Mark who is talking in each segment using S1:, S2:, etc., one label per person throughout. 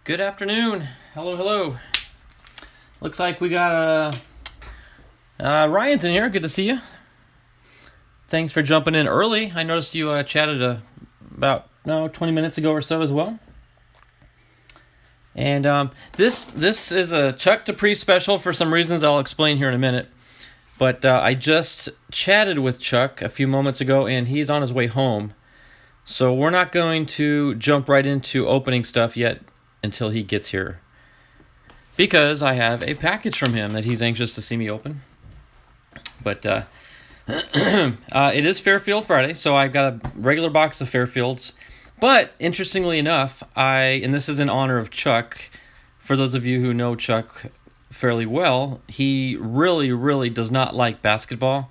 S1: Good afternoon. Hello. Looks like we got Ryan's in here. Good to see you. Thanks for jumping in early. I noticed you chatted about 20 minutes ago or so as well. And this is a Chuck Dupree special for some reasons I'll explain here in a minute. But I just chatted with Chuck a few moments ago, and he's on his way home. So we're not going to jump right into opening stuff yet until he gets here, because I have a package from him that he's anxious to see me open. But it is Fairfield Friday, so I've got a regular box of Fairfields. But interestingly enough, and this is in honor of Chuck. For those of you who know Chuck fairly well, he really does not like basketball.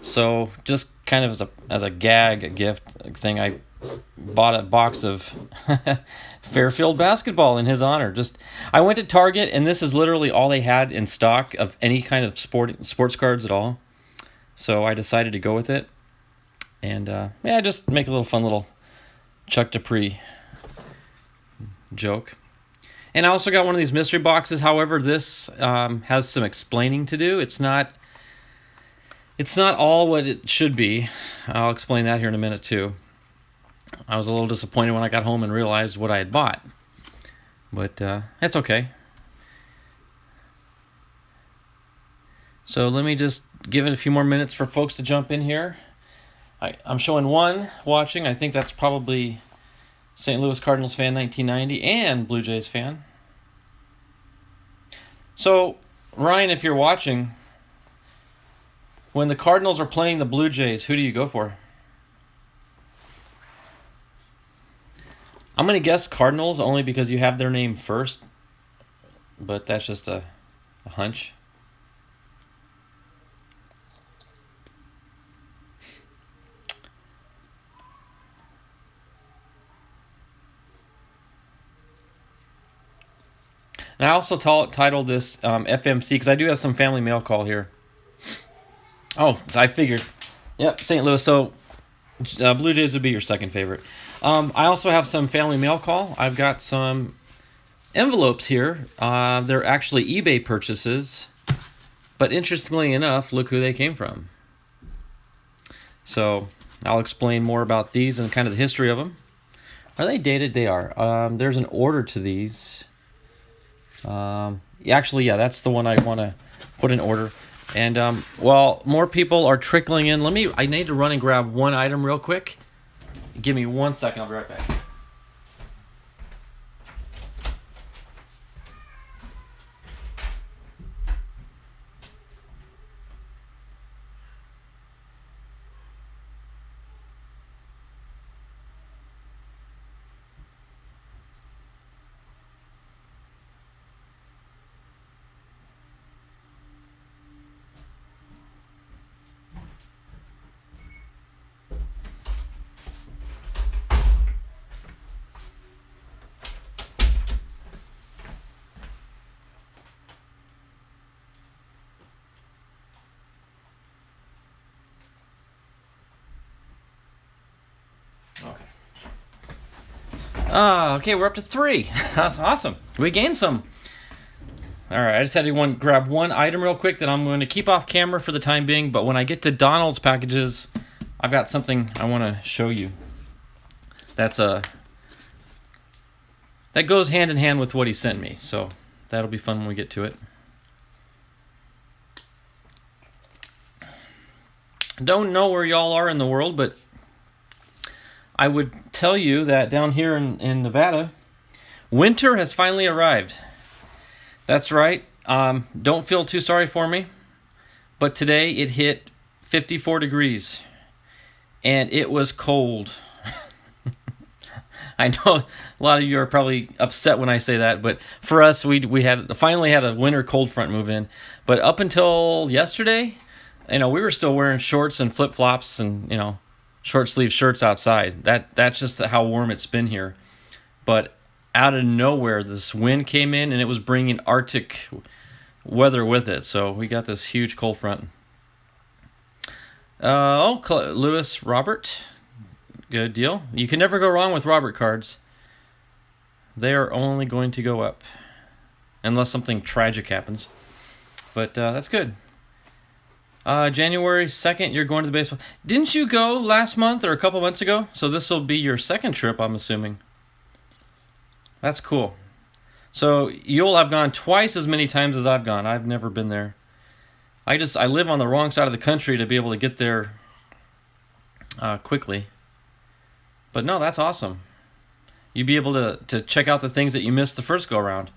S1: So just kind of as a gag gift thing, I bought a box of Fairfield basketball in his honor. I went to Target, and this is literally all they had in stock of any kind of sports cards at all. So I decided to go with it, and just make a little fun little Chuck Dupree joke. And I also got one of these mystery boxes. However, this has some explaining to do. It's not all what it should be. I'll explain that here in a minute too. I was a little disappointed when I got home and realized what I had bought. But that's okay. So let me just give it a few more minutes for folks to jump in here. I'm showing one watching. I think that's probably St. Louis Cardinals fan 1990 and Blue Jays fan. So, Ryan, if you're watching, when the Cardinals are playing the Blue Jays, who do you go for? I'm going to guess Cardinals only because you have their name first, but that's just a hunch. And I also titled this FMC because I do have some family mail call here. Oh, so I figured. Yep, St. Louis. So Blue Jays would be your second favorite. I also have some family mail call. I've got some envelopes here. They're actually eBay purchases. But interestingly enough, look who they came from. So I'll explain more about these and kind of the history of them. Are they dated? They are. There's an order to these. That's the one I want to put in order. And while more people are trickling in, I need to run and grab one item real quick. Give me 1 second, I'll be right back. Okay, we're up to 3. That's awesome. We gained some. All right, I just had to grab one item real quick that I'm going to keep off camera for the time being, but when I get to Donald's packages, I've got something I want to show you. That goes hand in hand with what he sent me, so that'll be fun when we get to it. Don't know where y'all are in the world, but I would tell you that down here in Nevada, winter has finally arrived. That's right. Don't feel too sorry for me. But today it hit 54 degrees. And it was cold. I know a lot of you are probably upset when I say that. But for us, we finally had a winter cold front move in. But up until yesterday, we were still wearing shorts and flip-flops and, short sleeve shirts outside. That's just how warm it's been here. But out of nowhere, this wind came in and it was bringing Arctic weather with it. So we got this huge cold front. Lewis Robert, good deal. You can never go wrong with Robert cards. They are only going to go up. Unless something tragic happens. But that's good. January 2nd, you're going to the baseball. Didn't you go last month or a couple months ago? So this will be your second trip, I'm assuming. That's cool. So you'll have gone twice as many times as I've gone. I've never been there. I live on the wrong side of the country to be able to get there quickly. But no, that's awesome. You'd be able to check out the things that you missed the first go around.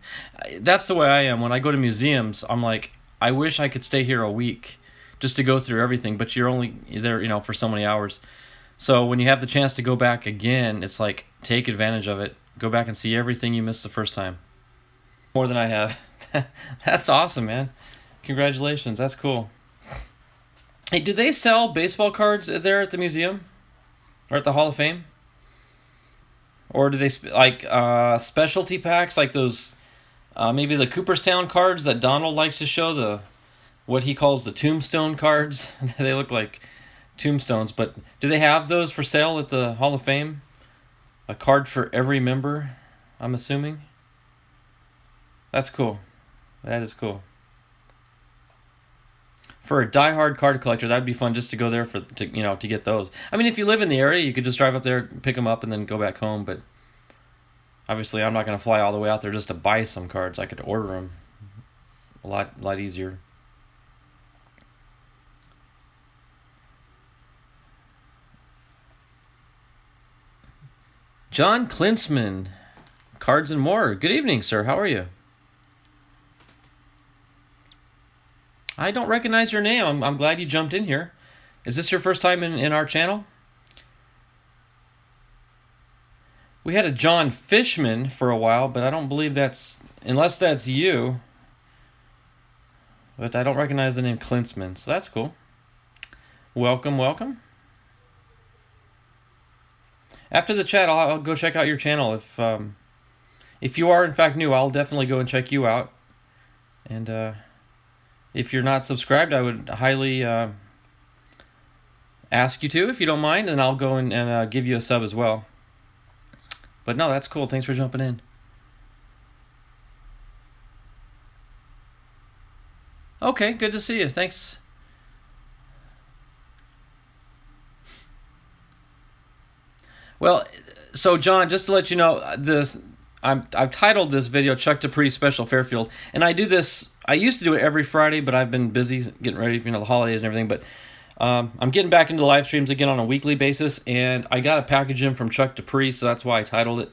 S1: That's the way I am. When I go to museums, I'm like, I wish I could stay here a week just to go through everything, but you're only there, for so many hours. So when you have the chance to go back again, it's like, take advantage of it. Go back and see everything you missed the first time. More than I have. That's awesome, man. Congratulations. That's cool. Hey, do they sell baseball cards there at the museum? Or at the Hall of Fame? Or do they, specialty packs, like those, maybe the Cooperstown cards that Donald likes to show, what he calls the tombstone cards? They look like tombstones, but do they have those for sale at the Hall of Fame? A card for every member, I'm assuming? That's cool. That is cool. For a diehard card collector, that'd be fun just to go there to get those. I mean, if you live in the area, you could just drive up there, pick them up, and then go back home. But obviously, I'm not going to fly all the way out there just to buy some cards. I could order them. A lot easier. John Klinsman, Cards and More. Good evening, sir. How are you? I don't recognize your name. I'm glad you jumped in here. Is this your first time in our channel? We had a John Fishman for a while, but I don't believe unless that's you. But I don't recognize the name Klinsman, so that's cool. Welcome, welcome. After the chat, I'll go check out your channel. If you are in fact new, I'll definitely go and check you out. And if you're not subscribed, I would highly ask you to, if you don't mind, and I'll go and give you a sub as well. But no, that's cool. Thanks for jumping in. Okay, good to see you. Thanks. Well, so John, just to let you know, I've titled this video Chuck Dupree Special Fairfield, and I do this. I used to do it every Friday, but I've been busy getting ready for the holidays and everything. But I'm getting back into the live streams again on a weekly basis, and I got a package in from Chuck Dupree, so that's why I titled it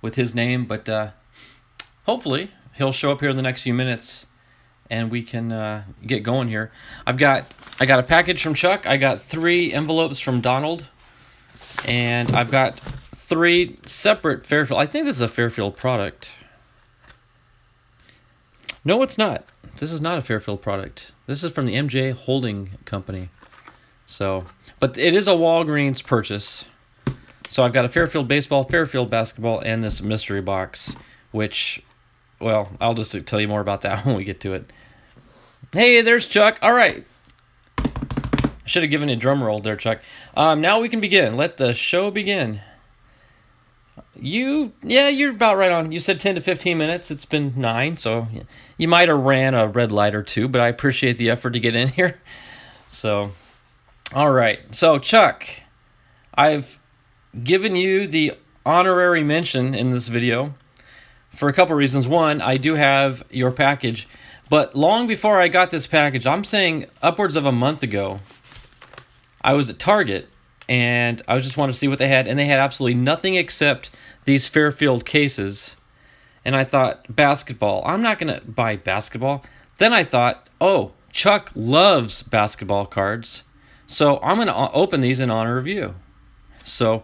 S1: with his name. But hopefully he'll show up here in the next few minutes, and we can get going here. I got a package from Chuck. I got 3 envelopes from Donald. And I've got 3 separate Fairfield. I think this is a Fairfield product. No, it's not. This is not a Fairfield product. This is from the MJ Holding Company. So, but it is a Walgreens purchase. So I've got a Fairfield baseball, Fairfield basketball, and this mystery box, which, well, I'll just tell you more about that when we get to it. Hey, there's Chuck. All right. I should have given you a drum roll there, Chuck. Now we can begin. Let the show begin. You're about right on. You said 10 to 15 minutes. It's been 9, so you might have ran a red light or two, but I appreciate the effort to get in here. So, all right. So, Chuck, I've given you the honorary mention in this video for a couple reasons. One, I do have your package, but long before I got this package, I'm saying upwards of a month ago, I was at Target, and I just wanted to see what they had, and they had absolutely nothing except these Fairfield cases. And I thought, basketball. I'm not going to buy basketball. Then I thought, oh, Chuck loves basketball cards, so I'm going to open these in honor of you. So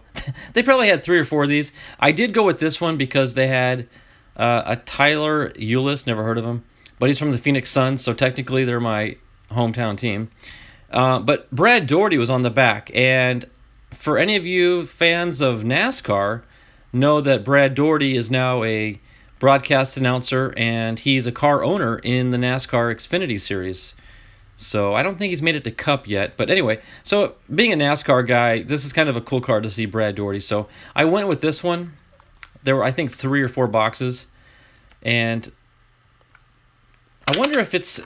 S1: they probably had 3 or 4 of these. I did go with this one because they had a Tyler Eulis, never heard of him, but he's from the Phoenix Suns, so technically they're my hometown team. But Brad Daugherty was on the back, and for any of you fans of NASCAR, know that Brad Daugherty is now a broadcast announcer, and he's a car owner in the NASCAR Xfinity Series. So I don't think he's made it to Cup yet, but anyway, so being a NASCAR guy, this is kind of a cool card to see Brad Daugherty. So I went with this one. There were, I think, 3 or 4 boxes, and I wonder if it's...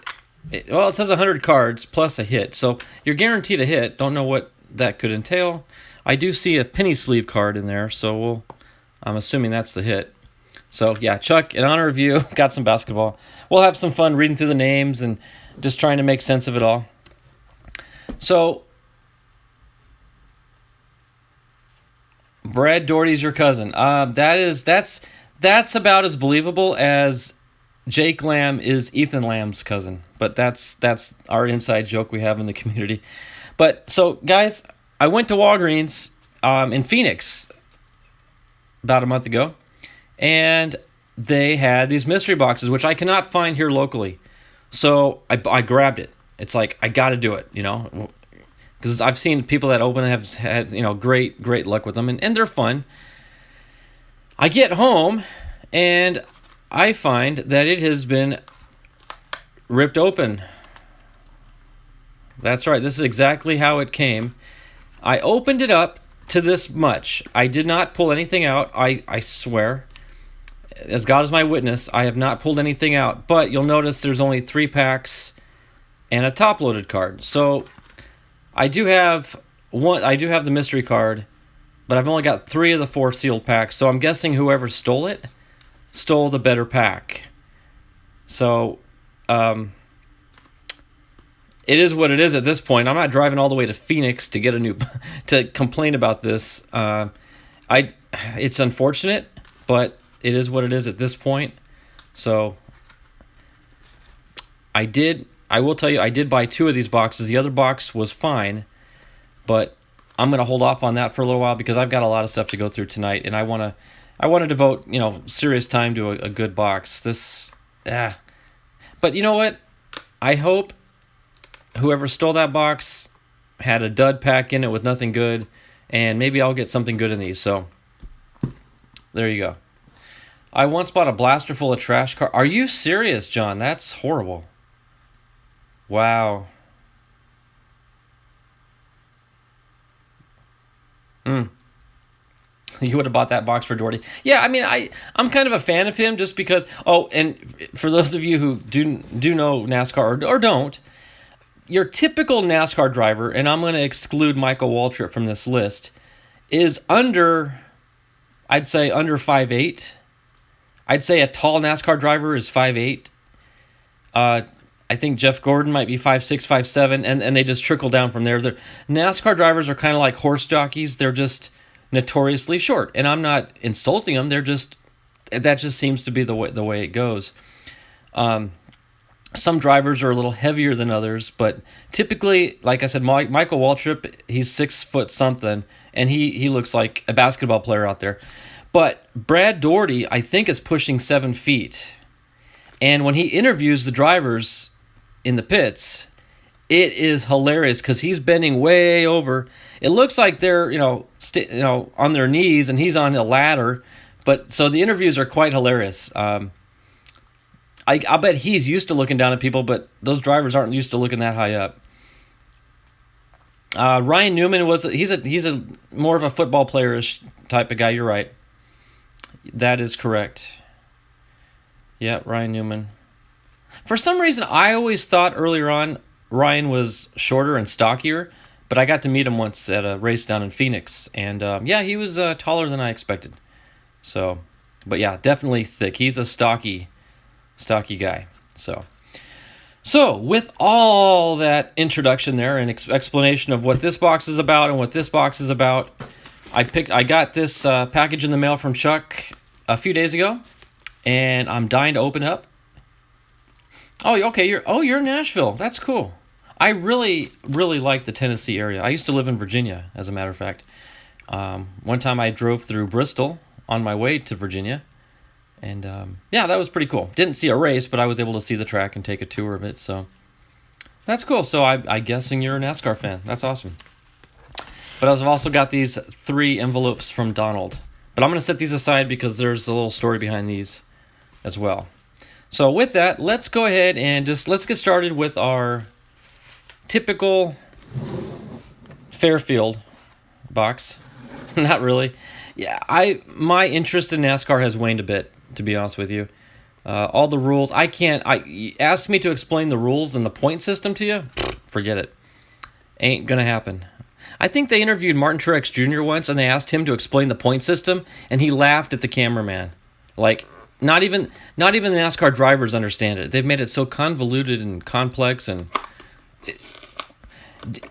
S1: Well, it says 100 cards plus a hit, so you're guaranteed a hit. Don't know what that could entail. I do see a penny sleeve card in there, so I'm assuming that's the hit. So, yeah, Chuck, in honor of you, got some basketball. We'll have some fun reading through the names and just trying to make sense of it all. So, Brad Doherty's your cousin. That's about as believable as Jake Lamb is Ethan Lamb's cousin. But that's our inside joke we have in the community. But, so, guys, I went to Walgreens in Phoenix about a month ago, and they had these mystery boxes, which I cannot find here locally. So I grabbed it. It's like, I got to do it, because I've seen people that open have had, great luck with them, and they're fun. I get home, and I find that it has been ripped open. That's right. This is exactly how it came. I opened it up to this much. I did not pull anything out. I swear, as God is my witness, I have not pulled anything out. But you'll notice there's only 3 packs and a top-loaded card. So I do have one. I do have the mystery card, but I've only got 3 of the 4 sealed packs. So I'm guessing whoever stole it stole the better pack. So it is what it is at this point. I'm not driving all the way to Phoenix to get to complain about this. It's unfortunate, but it is what it is at this point. So I will tell you, I did buy 2 of these boxes. The other box was fine, but I'm going to hold off on that for a little while because I've got a lot of stuff to go through tonight, and I want to devote, serious time to a good box. But you know what? I hope whoever stole that box had a dud pack in it with nothing good, and maybe I'll get something good in these. So there you go. I once bought a blaster full of trash cards. Are you serious, John? That's horrible. Wow. You would have bought that box for Doherty. Yeah, I mean, I'm kind of a fan of him just because... Oh, and for those of you who do know NASCAR or don't, your typical NASCAR driver, and I'm going to exclude Michael Waltrip from this list, is I'd say under 5'8". I'd say a tall NASCAR driver is 5'8". I think Jeff Gordon might be 5'6", 5'7", and they just trickle down from there. NASCAR drivers are kind of like horse jockeys. They're just notoriously short, and I'm not insulting them. That just seems to be the way it goes. Some drivers are a little heavier than others, but typically, like I said, Michael Waltrip, he's 6 foot something, and he looks like a basketball player out there. But Brad Doherty, I think, is pushing 7 feet. And when he interviews the drivers in the pits, it is hilarious because he's bending way over. It looks like they're, on their knees, and he's on a ladder. But so the interviews are quite hilarious. I bet he's used to looking down at people, but those drivers aren't used to looking that high up. Ryan Newman he's a more of a football player-ish type of guy. You're right. That is correct. Yeah, Ryan Newman. For some reason, I always thought earlier on Ryan was shorter and stockier, but I got to meet him once at a race down in Phoenix, and he was taller than I expected. So, but yeah, definitely thick. He's a stocky guy. So with all that introduction there and explanation of what this box is about and what this box is about, I got this package in the mail from Chuck a few days ago, and I'm dying to open up. Oh, okay. You're in Nashville. That's cool. I really, really like the Tennessee area. I used to live in Virginia, as a matter of fact. One time I drove through Bristol on my way to Virginia, and that was pretty cool. Didn't see a race, but I was able to see the track and take a tour of it. So that's cool. So I'm guessing you're a NASCAR fan. That's awesome. But I've also got these 3 envelopes from Donald. But I'm going to set these aside because there's a little story behind these as well. So with that, let's go ahead and let's get started with our typical Fairfield box. Not really. Yeah, my interest in NASCAR has waned a bit, to be honest with you. All the rules, I can't. Ask me to explain the rules and the point system to you. Forget it. Ain't gonna happen. I think they interviewed Martin Truex Jr. once, and they asked him to explain the point system, and he laughed at the cameraman. Like, not even the NASCAR drivers understand it. They've made it so convoluted and complex. And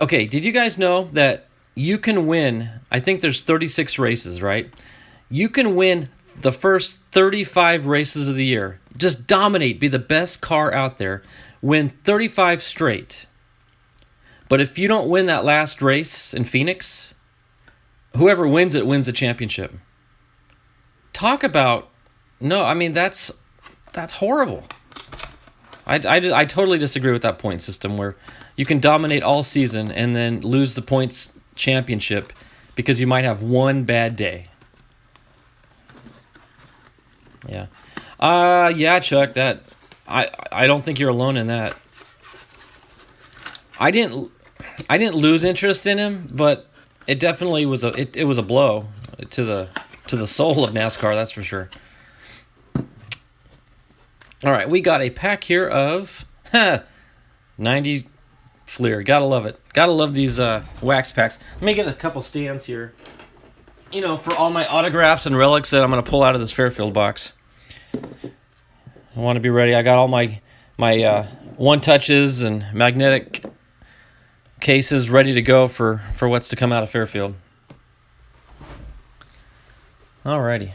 S1: okay, did you guys know that you can win? I think there's 36 races, right? You can win the first 35 races of the year. Just dominate, be the best car out there, win 35 straight. But if you don't win that last race in Phoenix, whoever wins it wins the championship. Talk about, no, I mean, that's horrible. I totally disagree with that point system where you can dominate all season and then lose the points championship because you might have one bad day. Yeah. Yeah, Chuck, that I don't think you're alone in that. I didn't lose interest in him, but it definitely was it was a blow to the soul of NASCAR, that's for sure. All right, we got a pack here of 90 Fleer. Gotta love it. Gotta love these wax packs. Let me get a couple stands here. You know, for all my autographs and relics that I'm gonna pull out of this Fairfield box. I want to be ready. I got all my one touches and magnetic cases ready to go for what's to come out of Fairfield. Alrighty.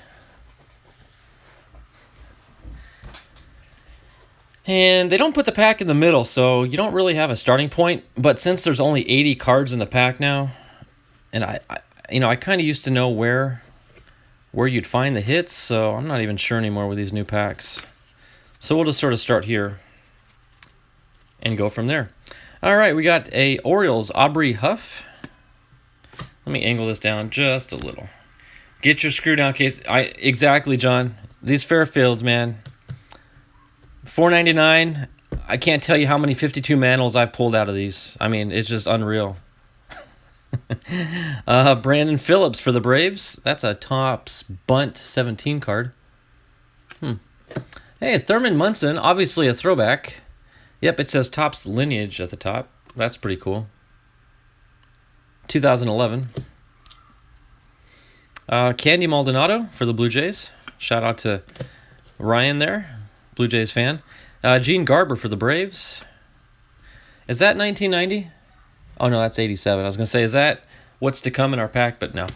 S1: And they don't put the pack in the middle, so you don't really have a starting point. But since there's only 80 cards in the pack now, and I kind of used to know where you'd find the hits, so I'm not even sure anymore with these new packs. So we'll just sort of start here and go from there. All right, we got a Orioles Aubrey Huff. Let me angle this down just a little. Get your screw down case. Exactly, John. These Fairfields, man. $4.99. I can't tell you how many 52 manals I've pulled out of these. I mean, it's just unreal. Brandon Phillips for the Braves. That's a Topps Bunt 17 card. Hey, Thurman Munson, obviously a throwback. Yep, it says Topps Lineage at the top. That's pretty cool. 2011. Candy Maldonado for the Blue Jays. Shout out to Ryan there, Blue Jays fan. Gene Garber for the Braves. Is that 1990? Oh, no, that's 87. I was going to say, is that what's to come in our pack? But no.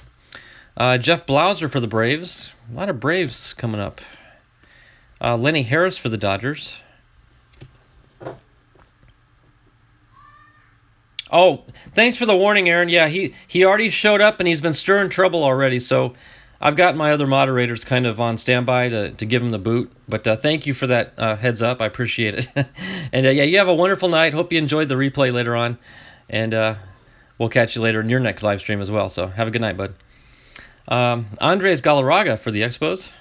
S1: Jeff Blauser for the Braves. A lot of Braves coming up. Lenny Harris for the Dodgers. Oh, thanks for the warning, Aaron. Yeah, he already showed up and he's been stirring trouble already. So I've got my other moderators kind of on standby to give him the boot. But thank you for that heads up. I appreciate it. And yeah, you have a wonderful night. Hope you enjoyed the replay later on. And we'll catch you later in your next live stream as well. So have a good night, bud. Andres Galarraga for the Expos.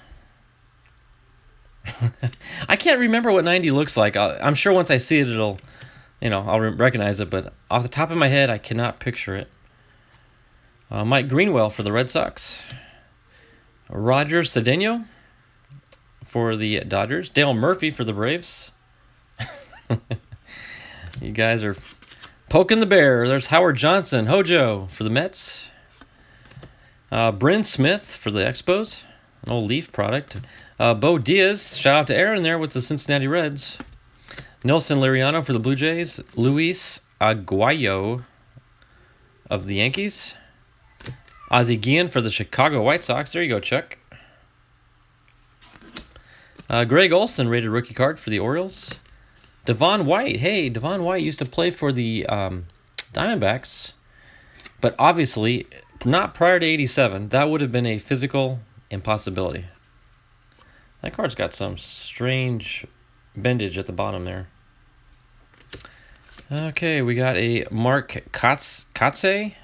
S1: I can't remember what 90 looks like. I'm sure once I see it, I'll recognize it. But off the top of my head, I cannot picture it. Mike Greenwell for the Red Sox. Roger Cedeno for the Dodgers. Dale Murphy for the Braves. You guys are poking the bear. There's Howard Johnson, Hojo for the Mets. Bryn Smith for the Expos. An old Leaf product. Bo Diaz, shout out to Aaron there with the Cincinnati Reds. Nelson Liriano for the Blue Jays. Luis Aguayo of the Yankees. Ozzie Guillen for the Chicago White Sox. There you go, Chuck. Greg Olson, rated rookie card for the Orioles. Devon White. Hey, Devon White used to play for the Diamondbacks, but obviously not prior to 87. That would have been a physical impossibility. That card's got some strange bendage at the bottom there. Okay, we got a Mark Kotze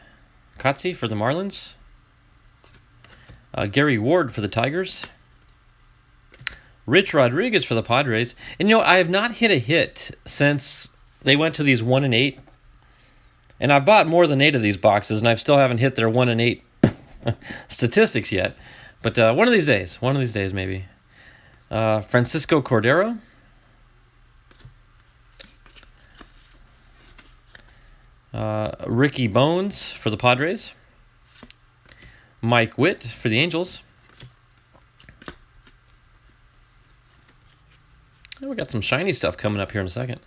S1: for the Marlins. Gary Ward for the Tigers. Rich Rodriguez for the Padres. And I have not hit a hit since they went to these 1-8. And I bought more than 8 of these boxes, and I still haven't hit their 1-8 statistics yet. But one of these days maybe. Francisco Cordero. Ricky Bones for the Padres. Mike Witt for the Angels. Oh, we got some shiny stuff coming up here in a second.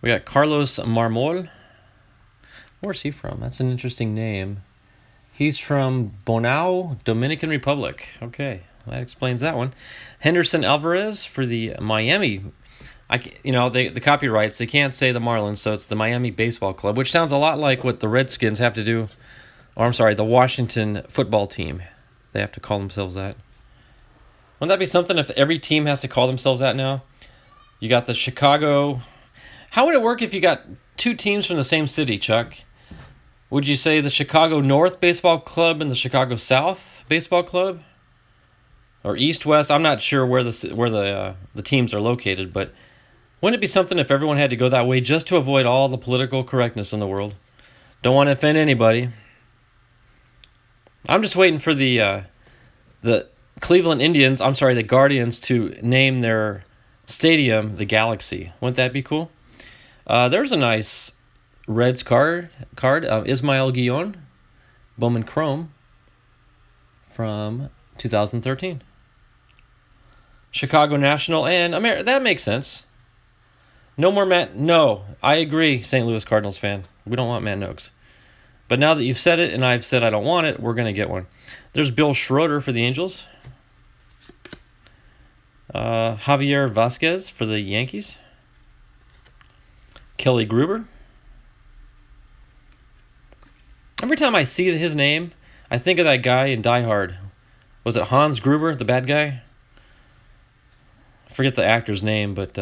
S1: We got Carlos Marmol. Where's he from? That's an interesting name. He's from Bonao, Dominican Republic. Okay, that explains that one. Henderson Alvarez for the Miami. The copyrights, they can't say the Marlins, so it's the Miami Baseball Club, which sounds a lot like what the Redskins have to do. Or I'm sorry, the Washington football team. They have to call themselves that. Wouldn't that be something if every team has to call themselves that now? You got the Chicago. How would it work if you got two teams from the same city, Chuck? Would you say the Chicago North Baseball Club and the Chicago South Baseball Club? Or East West? I'm not sure where the teams are located, but wouldn't it be something if everyone had to go that way just to avoid all the political correctness in the world? Don't want to offend anybody. I'm just waiting for the Cleveland Indians, the Guardians, to name their stadium the Galaxy. Wouldn't that be cool? There's a nice Reds card. Ismael Guillon, Bowman Chrome from 2013. Chicago National and that makes sense. No more Matt. No, I agree, St. Louis Cardinals fan. We don't want Matt Noakes. But now that you've said it and I've said I don't want it, we're going to get one. There's Bill Schroeder for the Angels. Javier Vasquez for the Yankees. Kelly Gruber. Every time I see his name, I think of that guy in Die Hard. Was it Hans Gruber, the bad guy? I forget the actor's name, but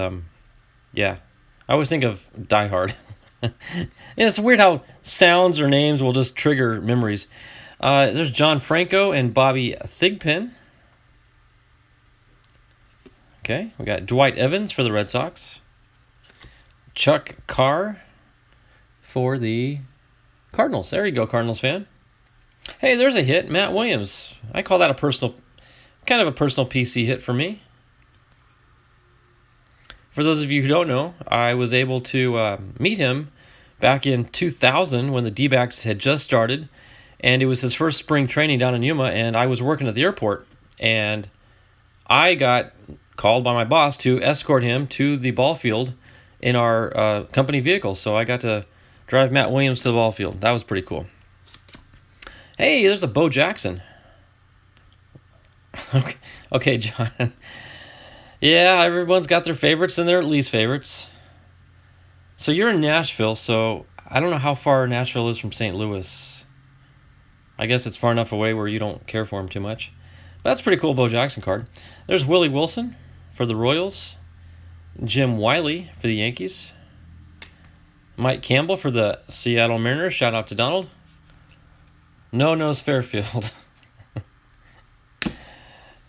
S1: yeah. I always think of Die Hard. And it's weird how sounds or names will just trigger memories. There's John Franco and Bobby Thigpen. Okay, we got Dwight Evans for the Red Sox. Chuck Carr for the Cardinals. There you go, Cardinals fan. Hey, there's a hit. Matt Williams. I call that a personal PC hit for me. For those of you who don't know, I was able to meet him back in 2000 when the D-backs had just started, and it was his first spring training down in Yuma, and I was working at the airport, and I got called by my boss to escort him to the ball field in our company vehicle, so I got to drive Matt Williams to the ball field. That was pretty cool. Hey, there's a Bo Jackson. Okay, John. Yeah, everyone's got their favorites and their least favorites. So you're in Nashville, so I don't know how far Nashville is from St. Louis. I guess it's far enough away where you don't care for him too much. But that's a pretty cool Bo Jackson card. There's Willie Wilson for the Royals. Jim Wiley for the Yankees. Mike Campbell for the Seattle Mariners. Shout out to Donald. No-Nose Fairfield.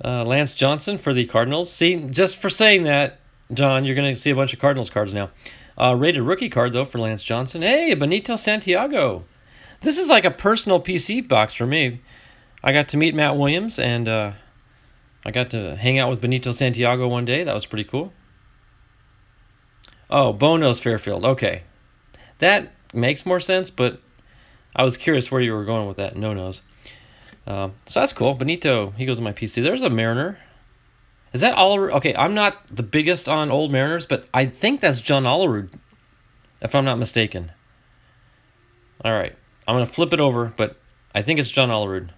S1: Lance Johnson for the Cardinals. See, just for saying that, John, you're going to see a bunch of Cardinals cards now. Rated rookie card, though, for Lance Johnson. Hey, Benito Santiago. This is like a personal PC box for me. I got to meet Matt Williams, and I got to hang out with Benito Santiago one day. That was pretty cool. Oh, Bonos Fairfield. Okay. That makes more sense, but I was curious where you were going with that. No-nos. So that's cool. Benito, he goes in my PC. There's a Mariner. Is that Olerud? Okay, I'm not the biggest on old Mariners, but I think that's John Olerud, if I'm not mistaken. All right. I'm going to flip it over, but I think it's John Olerud.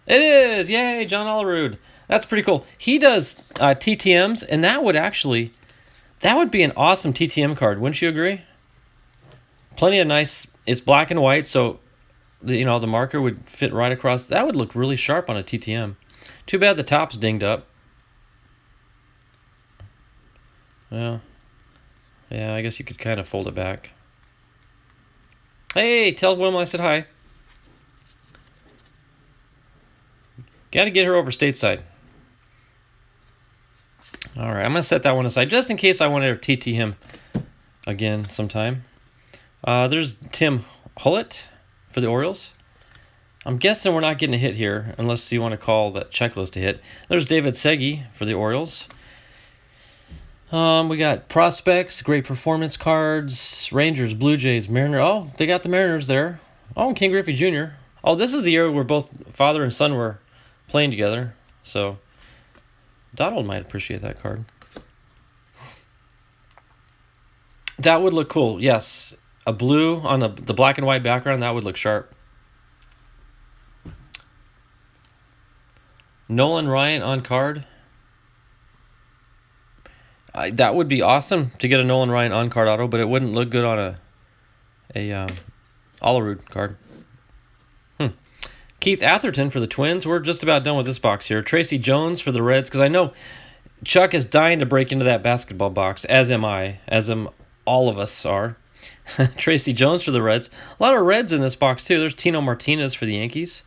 S1: It is! Yay, John Olerud. That's pretty cool. He does TTMs, and that would be an awesome TTM card. Wouldn't you agree? Plenty of nice... It's black and white, so... the marker would fit right across. That would look really sharp on a TTM. Too bad the top's dinged up. Well, yeah, I guess you could kind of fold it back. Hey, tell Wilma I said hi. Got to get her over stateside. All right, I'm going to set that one aside just in case I want to TT him again sometime. There's Tim Hullett for the Orioles. I'm guessing we're not getting a hit here, unless you want to call that checklist a hit. There's David Segui for the Orioles. We got prospects, great performance cards, Rangers, Blue Jays, Mariners. Oh, they got the Mariners there. Oh, and King Griffey Jr. Oh, this is the year where both father and son were playing together. So Donald might appreciate that card. That would look cool, yes. A blue on the black and white background, that would look sharp. Nolan Ryan on card. That would be awesome to get a Nolan Ryan on card auto, but it wouldn't look good on a Olerud card. Keith Atherton for the Twins. We're just about done with this box here. Tracy Jones for the Reds, because I know Chuck is dying to break into that basketball box, as am I, as am all of us are. Tracy Jones for the Reds. A lot of Reds in this box, too. There's Tino Martinez for the Yankees.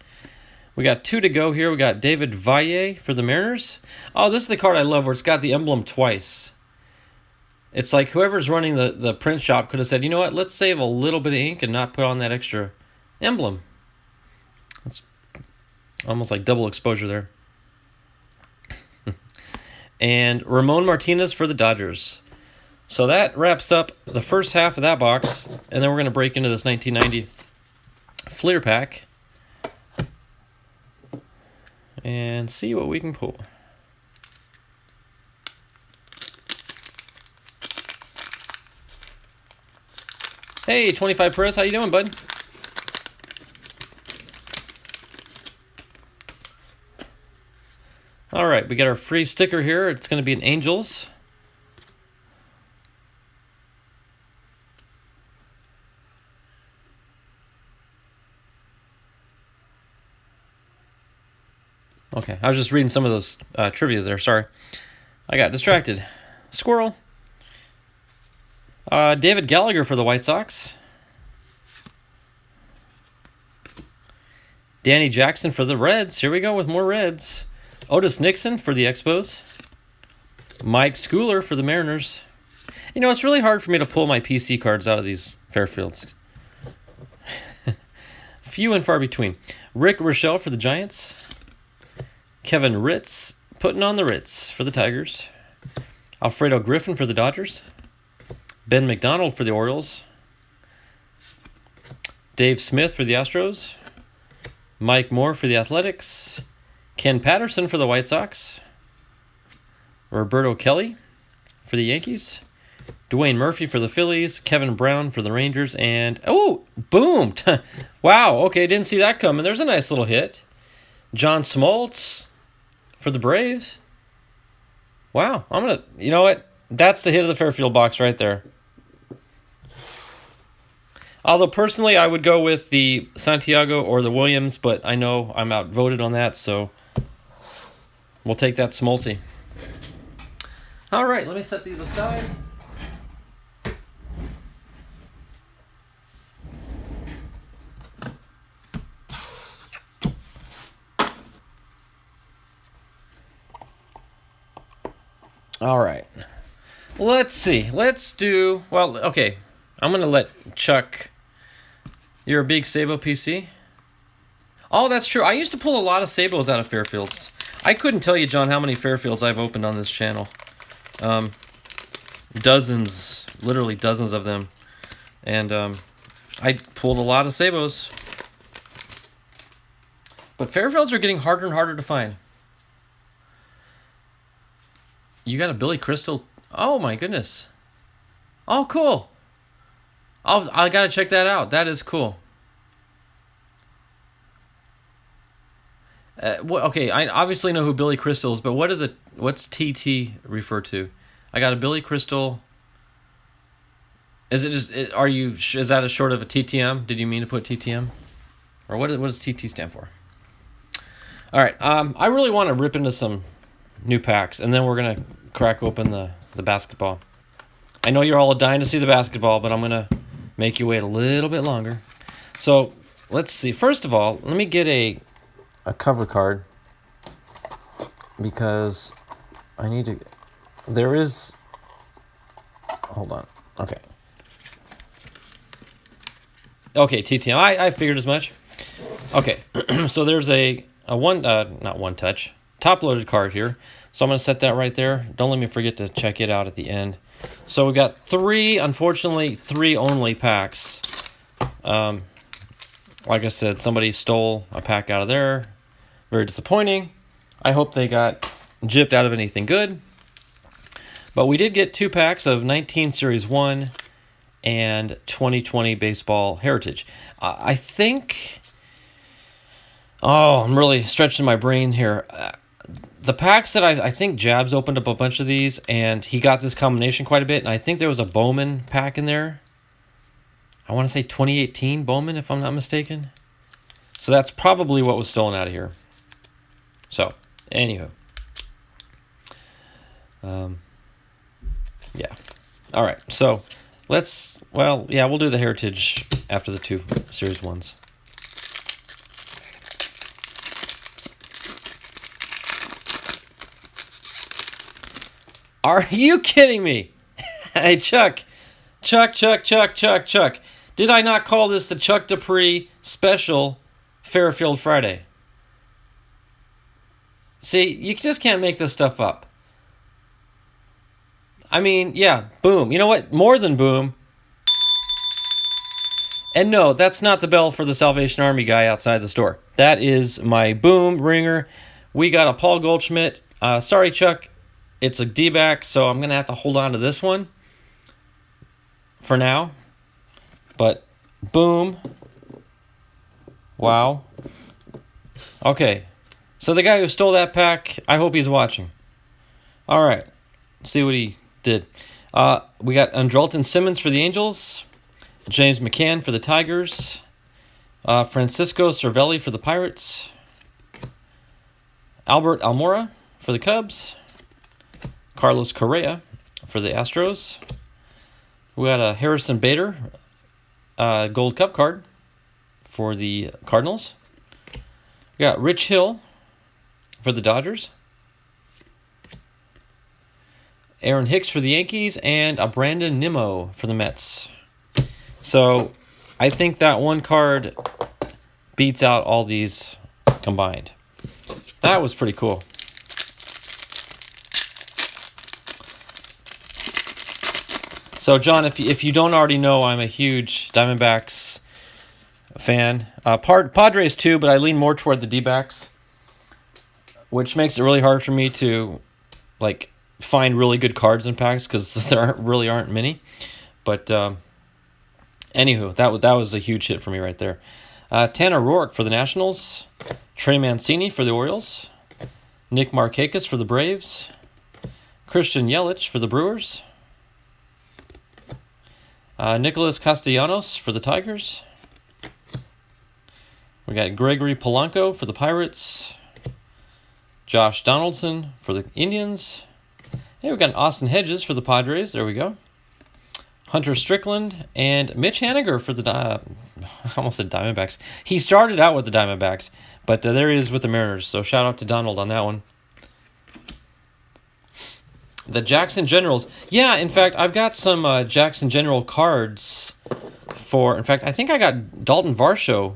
S1: We got 2 to go here. We got David Valle for the Mariners. Oh, this is the card I love where it's got the emblem twice. It's like whoever's running the print shop could have said, you know what, let's save a little bit of ink and not put on that extra emblem. That's almost like double exposure there. And Ramon Martinez for the Dodgers. So that wraps up the first half of that box, and then we're going to break into this 1990 Fleer pack and see what we can pull. Hey, 25 Perez, how you doing, bud? All right, we got our free sticker here. It's going to be an Angels. Okay, I was just reading some of those trivias there. Sorry, I got distracted. Squirrel. David Gallagher for the White Sox. Danny Jackson for the Reds. Here we go with more Reds. Otis Nixon for the Expos. Mike Schooler for the Mariners. You know, it's really hard for me to pull my PC cards out of these Fairfields. Few and far between. Rick Rochelle for the Giants. Kevin Ritz putting on the Ritz for the Tigers. Alfredo Griffin for the Dodgers. Ben McDonald for the Orioles. Dave Smith for the Astros. Mike Moore for the Athletics. Ken Patterson for the White Sox. Roberto Kelly for the Yankees. Dwayne Murphy for the Phillies. Kevin Brown for the Rangers. And, oh, boom. Wow, okay, didn't see that coming. There's a nice little hit. John Smoltz for the Braves. Wow, I'm going to, you know what? That's the hit of the Fairfield box right there. Although, personally, I would go with the Santiago or the Williams, but I know I'm outvoted on that, so we'll take that Smoltzy. All right, let me set these aside. All right. Let's see. Let's do... Well, okay. I'm going to let Chuck... You're a big Sabo PC? Oh, that's true. I used to pull a lot of Sabos out of Fairfields. I couldn't tell you, John, how many Fairfields I've opened on this channel. Dozens. Literally dozens of them. And I pulled a lot of Sabos. But Fairfields are getting harder and harder to find. You got a Billy Crystal... Oh, my goodness. Oh, cool. I got to check that out. That is cool. Okay, I obviously know who Billy Crystal is, but what's TT refer to? I got a Billy Crystal. Is it just? Is that a short of a TTM? Did you mean to put TTM, or what does TT stand for? All right. I really want to rip into some new packs, and then we're gonna crack open the basketball. I know you're all dying to see the basketball, but I'm gonna make you wait a little bit longer. So let's see. First of all, let me get a cover card because I need to. There is. Hold on. Okay, TTM. I figured as much. Okay, so there's a one, not one touch, top loaded card here. So I'm going to set that right there. Don't let me forget to check it out at the end. So we got three, unfortunately, three only packs. Like I said, somebody stole a pack out of there. Very disappointing. I hope they got gypped out of anything good. But we did get 2 packs of 19 Series 1 and 2020 Baseball Heritage. I think... Oh, I'm really stretching my brain here. The packs that I think Jabs opened up a bunch of these, and he got this combination quite a bit, and I think there was a Bowman pack in there. I want to say 2018 Bowman, if I'm not mistaken. So that's probably what was stolen out of here. So, anywho. Yeah. All right, so we'll do the Heritage after the 2 Series 1s. Are you kidding me? Hey, Chuck. Chuck. Did I not call this the Chuck Dupree special Fairfield Friday? See, you just can't make this stuff up. I mean, yeah, boom. You know what? More than boom. And no, that's not the bell for the Salvation Army guy outside the store. That is my boom ringer. We got a Paul Goldschmidt. Sorry, Chuck. It's a D-back, so I'm going to have to hold on to this one for now. But, boom. Wow. Okay. So the guy who stole that pack, I hope he's watching. All right. See what he did. We got Andrelton Simmons for the Angels. James McCann for the Tigers. Francisco Cervelli for the Pirates. Albert Almora for the Cubs. Carlos Correa for the Astros. We got a Harrison Bader Gold Cup card for the Cardinals. We got Rich Hill for the Dodgers. Aaron Hicks for the Yankees, and a Brandon Nimmo for the Mets. So I think that one card beats out all these combined. That was pretty cool. So, John, if you don't already know, I'm a huge Diamondbacks fan. Padres too, but I lean more toward the D-backs, which makes it really hard for me to find really good cards in packs because there really aren't many. But anywho, that was a huge hit for me right there. Tanner Roark for the Nationals, Trey Mancini for the Orioles, Nick Markakis for the Braves, Christian Yelich for the Brewers. Nicholas Castellanos for the Tigers. We got Gregory Polanco for the Pirates. Josh Donaldson for the Indians. Hey, we got an Austin Hedges for the Padres. There we go. Hunter Strickland and Mitch Haniger for the I almost said Diamondbacks. He started out with the Diamondbacks, but there he is with the Mariners. So shout out to Donald on that one. The Jackson Generals. Yeah, in fact, I've got some Jackson General cards for... In fact, I think I got Dalton Varsho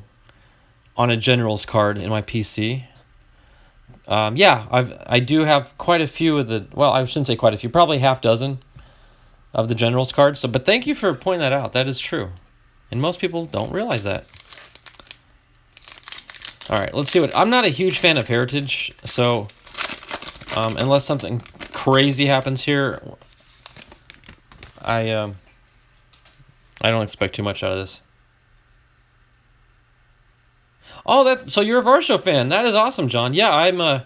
S1: on a Generals card in my PC. Yeah, I do have quite a few of the... Well, I shouldn't say quite a few. Probably half dozen of the Generals cards. So, but thank you for pointing that out. That is true. And most people don't realize that. All right, let's see what... I'm not a huge fan of Heritage, so... unless something crazy happens here, I don't expect too much out of this. Oh, so you're a Varsho fan. That is awesome, John. Yeah,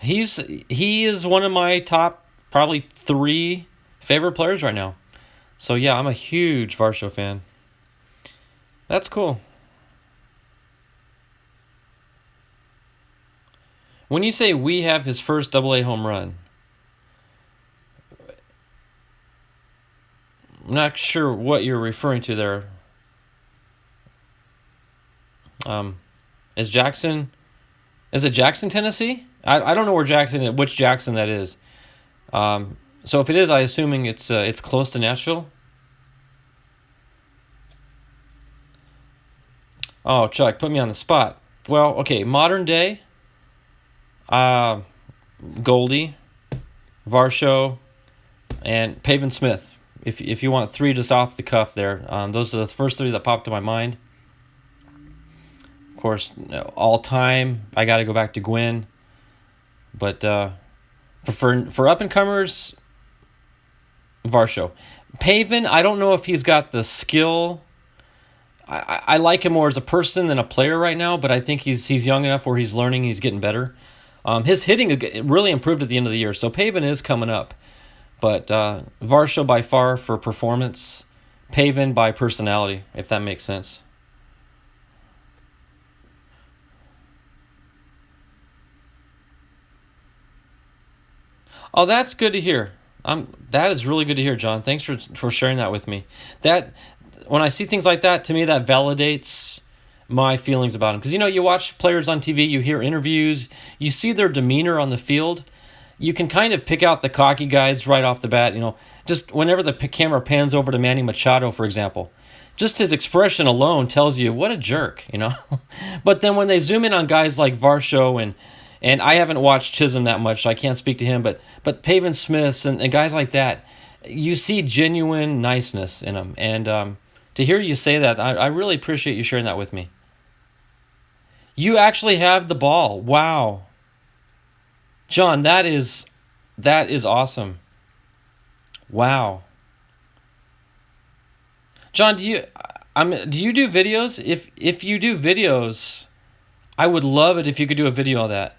S1: he is one of my top probably 3 favorite players right now. So yeah, I'm a huge Varsho fan. That's cool. When you say we have his first AA home run, I'm not sure what you're referring to there. Is it Jackson, Tennessee? I don't know which Jackson that is. So if it is, I'm assuming it's close to Nashville. Oh, Chuck, put me on the spot. well, okay, modern day, Goldie, Varsho, and Pavin Smith. If you want three just off the cuff there, those are the first three that popped to my mind. Of course, all time, I got to go back to Gwyn. But for up and comers, Varsho. Pavin, I don't know if he's got the skill. I like him more as a person than a player right now, but I think he's young enough where he's learning, he's getting better. His hitting really improved at the end of the year, so Pavin is coming up. But Varsho by far for performance, Pavin by personality, if that makes sense. Oh, that's good to hear. That is really good to hear, John. Thanks for sharing that with me. That when I see things like that, to me that validates my feelings about him. Because you watch players on TV, you hear interviews, you see their demeanor on the field. You can kind of pick out the cocky guys right off the bat. Just whenever the camera pans over to Manny Machado, for example, just his expression alone tells you what a jerk. But then when they zoom in on guys like Varsho and I haven't watched Chisholm that much, so I can't speak to him, but Pavin Smiths and guys like that, you see genuine niceness in them. And to hear you say that, I really appreciate you sharing that with me. You actually have the ball. Wow. John, that is awesome. Wow. John, do you do videos? If you do videos, I would love it if you could do a video of that.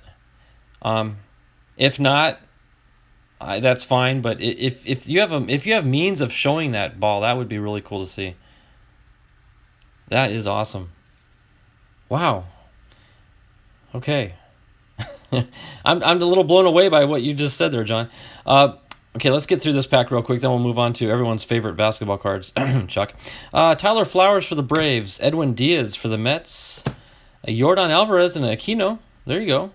S1: If not, that's fine. But if you have means of showing that ball, that would be really cool to see. That is awesome. Wow. Okay. I'm a little blown away by what you just said there, John. Okay, let's get through this pack real quick, then we'll move on to everyone's favorite basketball cards. Chuck. Tyler Flowers for the Braves. Edwin Diaz for the Mets. Yordan Alvarez and Aquino. There you go.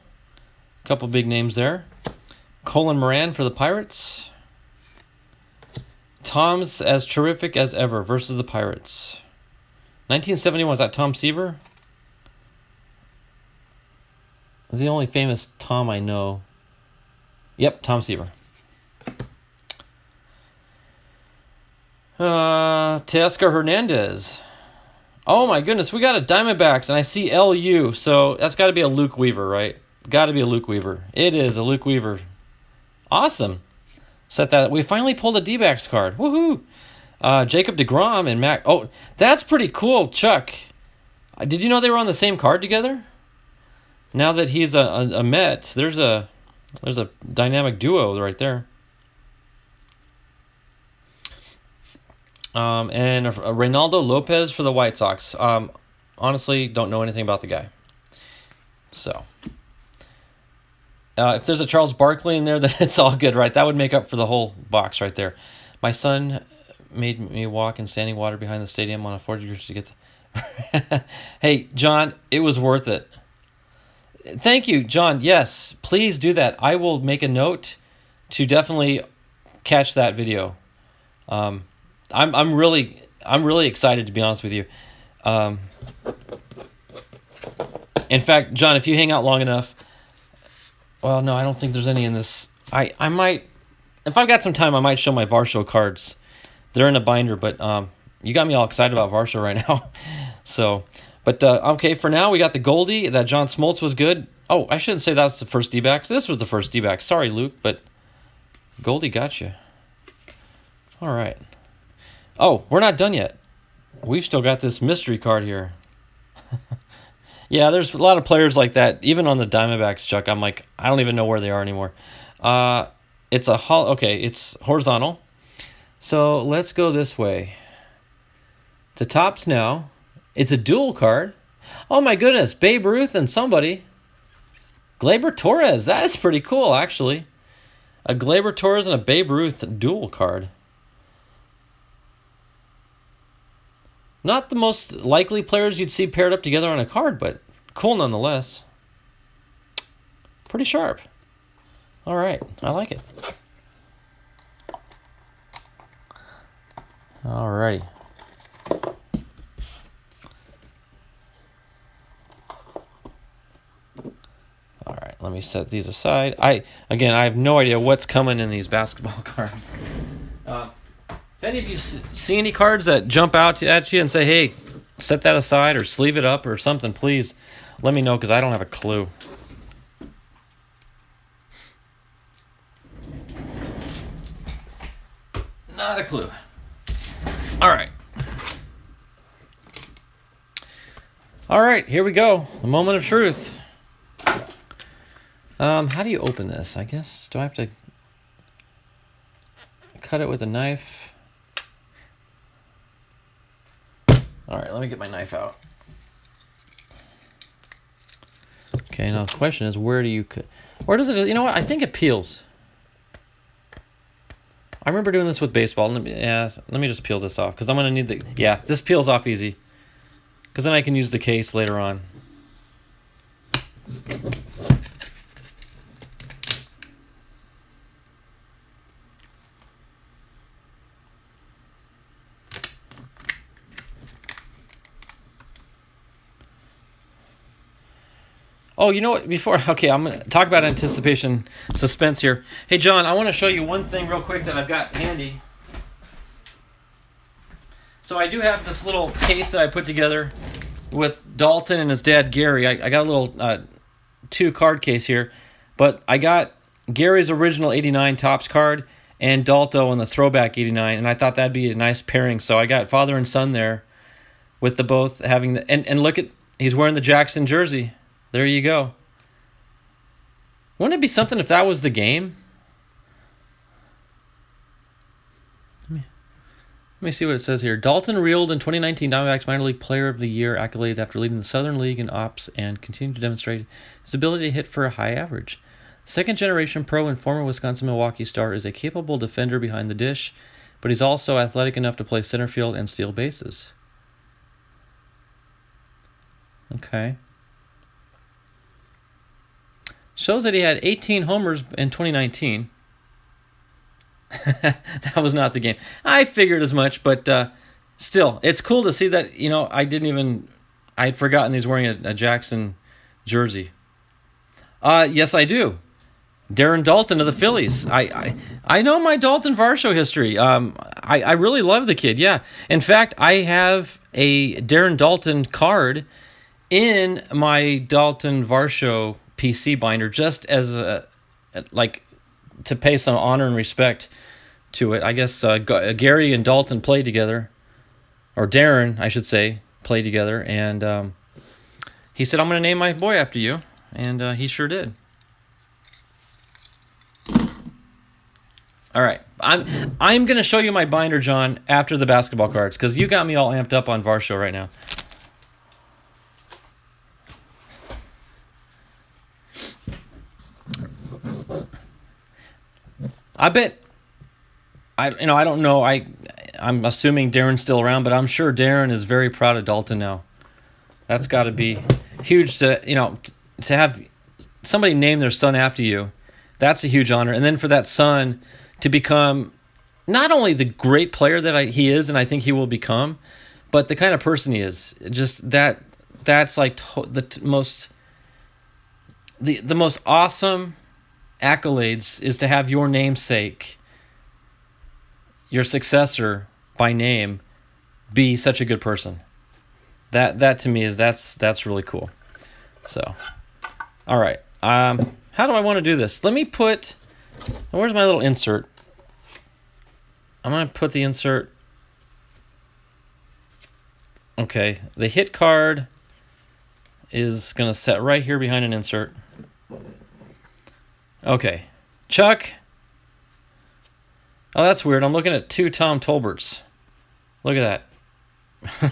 S1: A couple big names there. Colin Moran for the Pirates. Tom's as terrific as ever versus the Pirates. 1971, was that Tom Seaver? That's the only famous Tom I know. Yep, Tom Seaver. Teoscar Hernandez. Oh my goodness, we got a Diamondbacks, and I see LU, so that's got to be a Luke Weaver, right? Got to be a Luke Weaver. It is a Luke Weaver. Awesome. Set that. We finally pulled a D-backs card. Woohoo! Jacob deGrom and Mac. Oh, that's pretty cool, Chuck. Did you know they were on the same card together? Now that he's a Met, there's a dynamic duo right there. And a Reynaldo Lopez for the White Sox. Honestly, don't know anything about the guy. So, if there's a Charles Barkley in there, then it's all good, right? That would make up for the whole box right there. My son made me walk in standing water behind the stadium on a 40 degrees to get Hey, John, it was worth it. Thank you, John. Yes, please do that. I will make a note to definitely catch that video. I'm really excited, to be honest with you. In fact, John, if you hang out long enough, well, no, I don't think there's any in this. I might, if I've got some time, I might show my Varsho cards. They're in a binder, but you got me all excited about Varsho right now. So, but okay, for now we got the Goldie. That John Smoltz was good. Oh, I shouldn't say that's the first D-backs. This was the first D-backs. Sorry, Luke, but Goldie got you. All right. Oh, we're not done yet. We've still got this mystery card here. Yeah, there's a lot of players like that, even on the Diamondbacks, Chuck. I'm like, I don't even know where they are anymore. It's it's horizontal. So let's go this way. To Topps now. It's a dual card. Oh my goodness, Babe Ruth and somebody. Gleyber Torres. That's pretty cool, actually. A Gleyber Torres and a Babe Ruth dual card. Not the most likely players you'd see paired up together on a card, but cool nonetheless. Pretty sharp. All right, I like it. All righty. me set these aside. I have no idea what's coming in these basketball cards. If any of you see any cards that jump out at you and say, hey, set that aside or sleeve it up or something, please let me know, because I don't have a clue. Not a clue. All right. All right, here we go. The moment of truth. How do you open this? I guess, do I have to cut it with a knife? All right, let me get my knife out. Okay, now the question is, where does it, you know what? I think it peels. I remember doing this with baseball. Let me just peel this off, because I'm going to need this peels off easy. Because then I can use the case later on. Oh, you know what? I'm going to talk about anticipation, suspense here. Hey, John, I want to show you one thing real quick that I've got handy. So I do have this little case that I put together with Dalton and his dad, Gary. I got a little 2-card case here, but I got Gary's original 89 Topps card and Dalto on the throwback 89, and I thought that'd be a nice pairing. So I got father and son there with the both having the... And look at... He's wearing the Jackson jersey. There you go. Wouldn't it be something if that was the game? Let me see what it says here. Dalton reeled in 2019 Diamondbacks Minor League Player of the Year accolades after leading the Southern League in ops and continued to demonstrate his ability to hit for a high average. Second-generation pro and former Wisconsin-Milwaukee star is a capable defender behind the dish, but he's also athletic enough to play center field and steal bases. Okay. Shows that he had 18 homers in 2019. That was not the game. I figured as much, but still, it's cool to see that, I had forgotten he's wearing a Jackson jersey. Yes, I do. Darren Dalton of the Phillies. I know my Dalton Varsho history. I really love the kid, yeah. In fact, I have a Darren Dalton card in my Dalton Varsho PC binder, just as to pay some honor and respect to it. I guess Gary and Dalton played together, or Darren, I should say, played together, and he said, "I'm going to name my boy after you," and he sure did. All right, I'm going to show you my binder, John, after the basketball cards, because you got me all amped up on Varsho right now. I bet, I don't know. I'm assuming Darren's still around, but I'm sure Darren is very proud of Dalton now. That's got to be huge to have somebody name their son after you. That's a huge honor. And then for that son to become not only the great player that he is, and I think he will become, but the kind of person he is. Just that's like the most awesome accolades is to have your namesake, your successor by name, be such a good person. That to me is that's really cool. So, all right. How do I want to do this? Let me put. Where's my little insert? I'm gonna put the insert. Okay, the hit card is gonna set right here behind an insert. Okay, Chuck. Oh, that's weird. I'm looking at 2 Tom Tolberts. Look at that.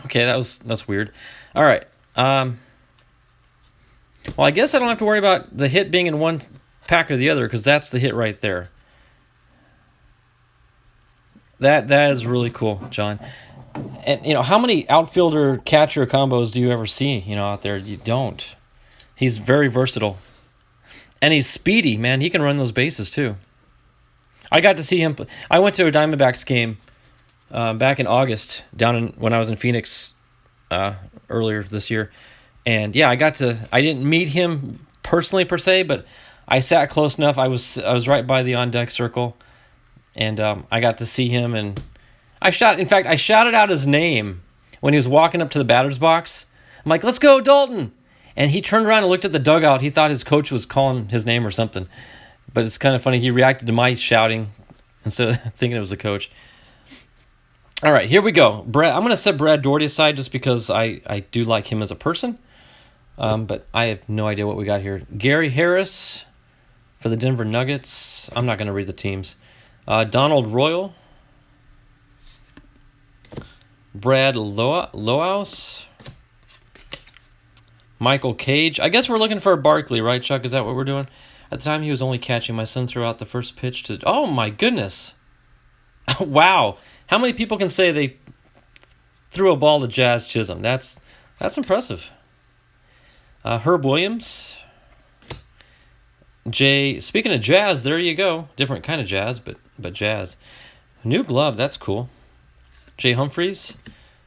S1: Okay, that's weird. All right. Well, I guess I don't have to worry about the hit being in one pack or the other, because that's the hit right there. That is really cool, John. And how many outfielder catcher combos do you ever see? Out there, you don't. He's very versatile. And he's speedy, man. He can run those bases, too. I got to see him. I went to a Diamondbacks game back in August when I was in Phoenix earlier this year. And, yeah, I didn't meet him personally, per se, but I sat close enough. I was right by the on deck circle, and I got to see him. And I shouted out his name when he was walking up to the batter's box. I'm like, "Let's go, Dalton!" And he turned around and looked at the dugout. He thought his coach was calling his name or something. But it's kind of funny. He reacted to my shouting instead of thinking it was the coach. All right, here we go. Brad, I'm going to set Brad Daugherty aside just because I do like him as a person. But I have no idea what we got here. Gary Harris for the Denver Nuggets. I'm not going to read the teams. Donald Royal. Brad Loaus. Michael Cage. I guess we're looking for a Barkley, right, Chuck? Is that what we're doing? At the time, he was only catching. My son threw out the first pitch to... Oh, my goodness. Wow. How many people can say they threw a ball to Jazz Chisholm? That's impressive. Herb Williams. Speaking of jazz, there you go. Different kind of jazz, but jazz. New glove, that's cool. Jay Humphreys.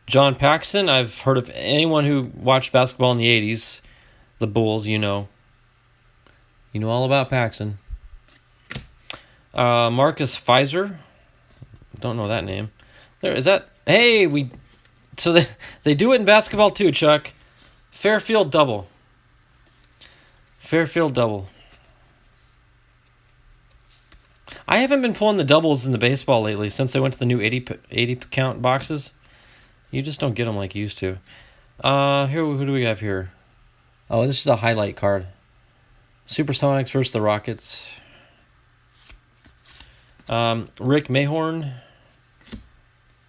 S1: John Paxson. I've heard of anyone who watched basketball in the 80s. The Bulls, you know. You know all about Paxson. Marcus Pfizer. Don't know that name. There is that. Hey, so they do it in basketball too, Chuck. Fairfield double. Fairfield double. I haven't been pulling the doubles in the baseball lately since they went to the new 80 count boxes. You just don't get them like you used to. Here, who do we have here? Oh, this is a highlight card. Supersonics versus the Rockets. Rick Mayhorn.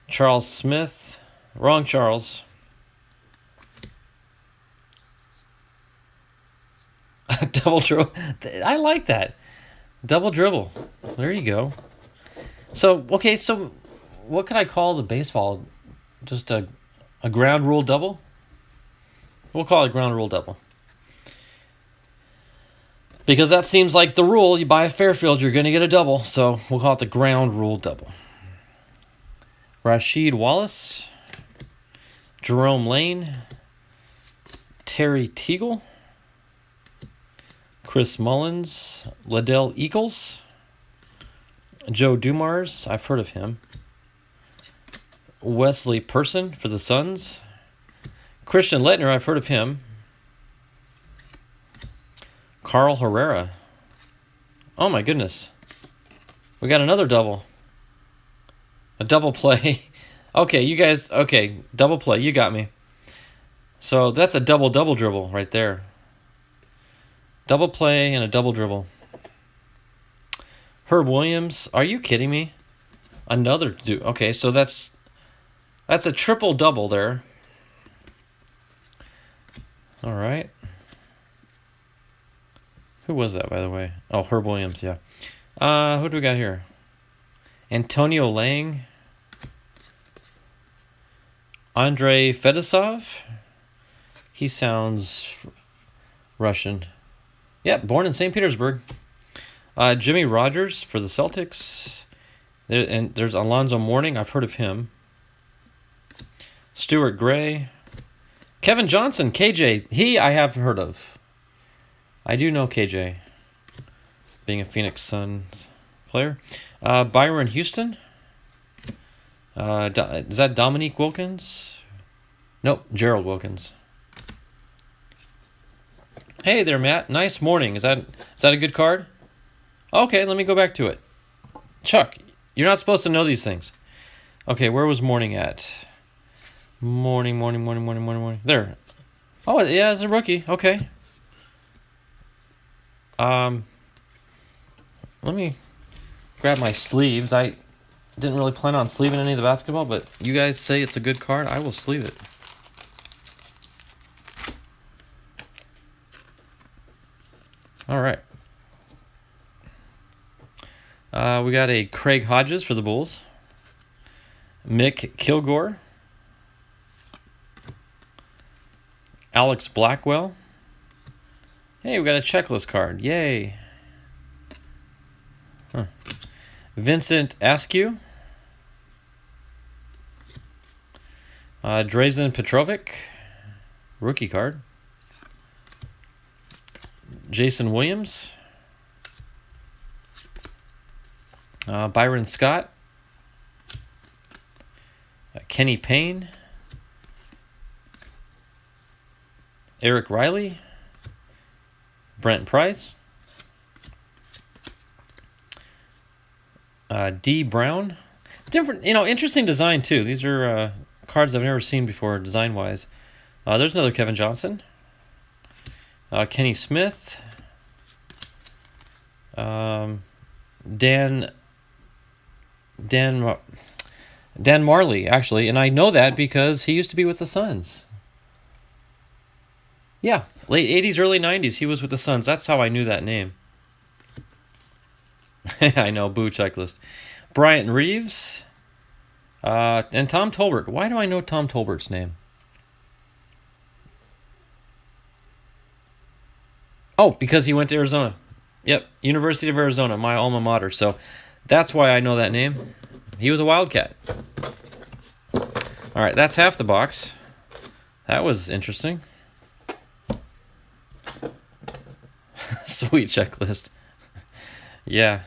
S1: Charles Smith. Wrong Charles. Double dribble. I like that. Double dribble. There you go. So, okay, so what could I call the baseball? Just a ground rule double? We'll call it ground rule double. Because that seems like the rule. You buy a Fairfield, you're going to get a double. So we'll call it the ground rule double. Rasheed Wallace. Jerome Lane. Terry Teagle. Chris Mullins. Liddell Eagles. Joe Dumars. I've heard of him. Wesley Person for the Suns. Christian Lettner. I've heard of him. Carl Herrera. Oh my goodness. We got another double. A double play. Okay, you guys, okay, double play, you got me. So that's a double dribble right there. Double play and a double dribble. Herb Williams, are you kidding me? Another dude. Okay, so that's a triple double there. All right. Who was that, by the way? Oh, Herb Williams, yeah. Who do we got here? Antonio Lang. Andrei Fedosov. He sounds Russian. Yeah, born in St. Petersburg. Jimmy Rogers for the Celtics. And there's Alonzo Mourning. I've heard of him. Stuart Gray. Kevin Johnson, KJ. I have heard of. I do know KJ. Being a Phoenix Suns player. Byron Houston. Is that Dominique Wilkins? Nope, Gerald Wilkins. Hey there, Matt. Nice morning. Is that a good card? Okay, let me go back to it. Chuck, you're not supposed to know these things. Okay, where was morning at? Morning. There. Oh, yeah, it's a rookie. Okay. Let me grab my sleeves. I didn't really plan on sleeving any of the basketball, but you guys say it's a good card. I will sleeve it. All right. We got a Craig Hodges for the Bulls. Mick Kilgore. Alex Blackwell. Hey, we got a checklist card. Yay. Huh. Vincent Askew. Drazen Petrovic. Rookie card. Jason Williams. Byron Scott. Kenny Payne. Eric Riley. Brent Price. D. Brown. Different, interesting design too. These are cards I've never seen before, design-wise. There's another Kevin Johnson. Kenny Smith. Dan Marley, actually, and I know that because he used to be with the Suns. Yeah, late 80s, early 90s, he was with the Suns. That's how I knew that name. I know, boo checklist. Bryant Reeves. And Tom Tolbert. Why do I know Tom Tolbert's name? Oh, because he went to Arizona. Yep, University of Arizona, my alma mater. So that's why I know that name. He was a Wildcat. All right, that's half the box. That was interesting. Sweet checklist. Yeah.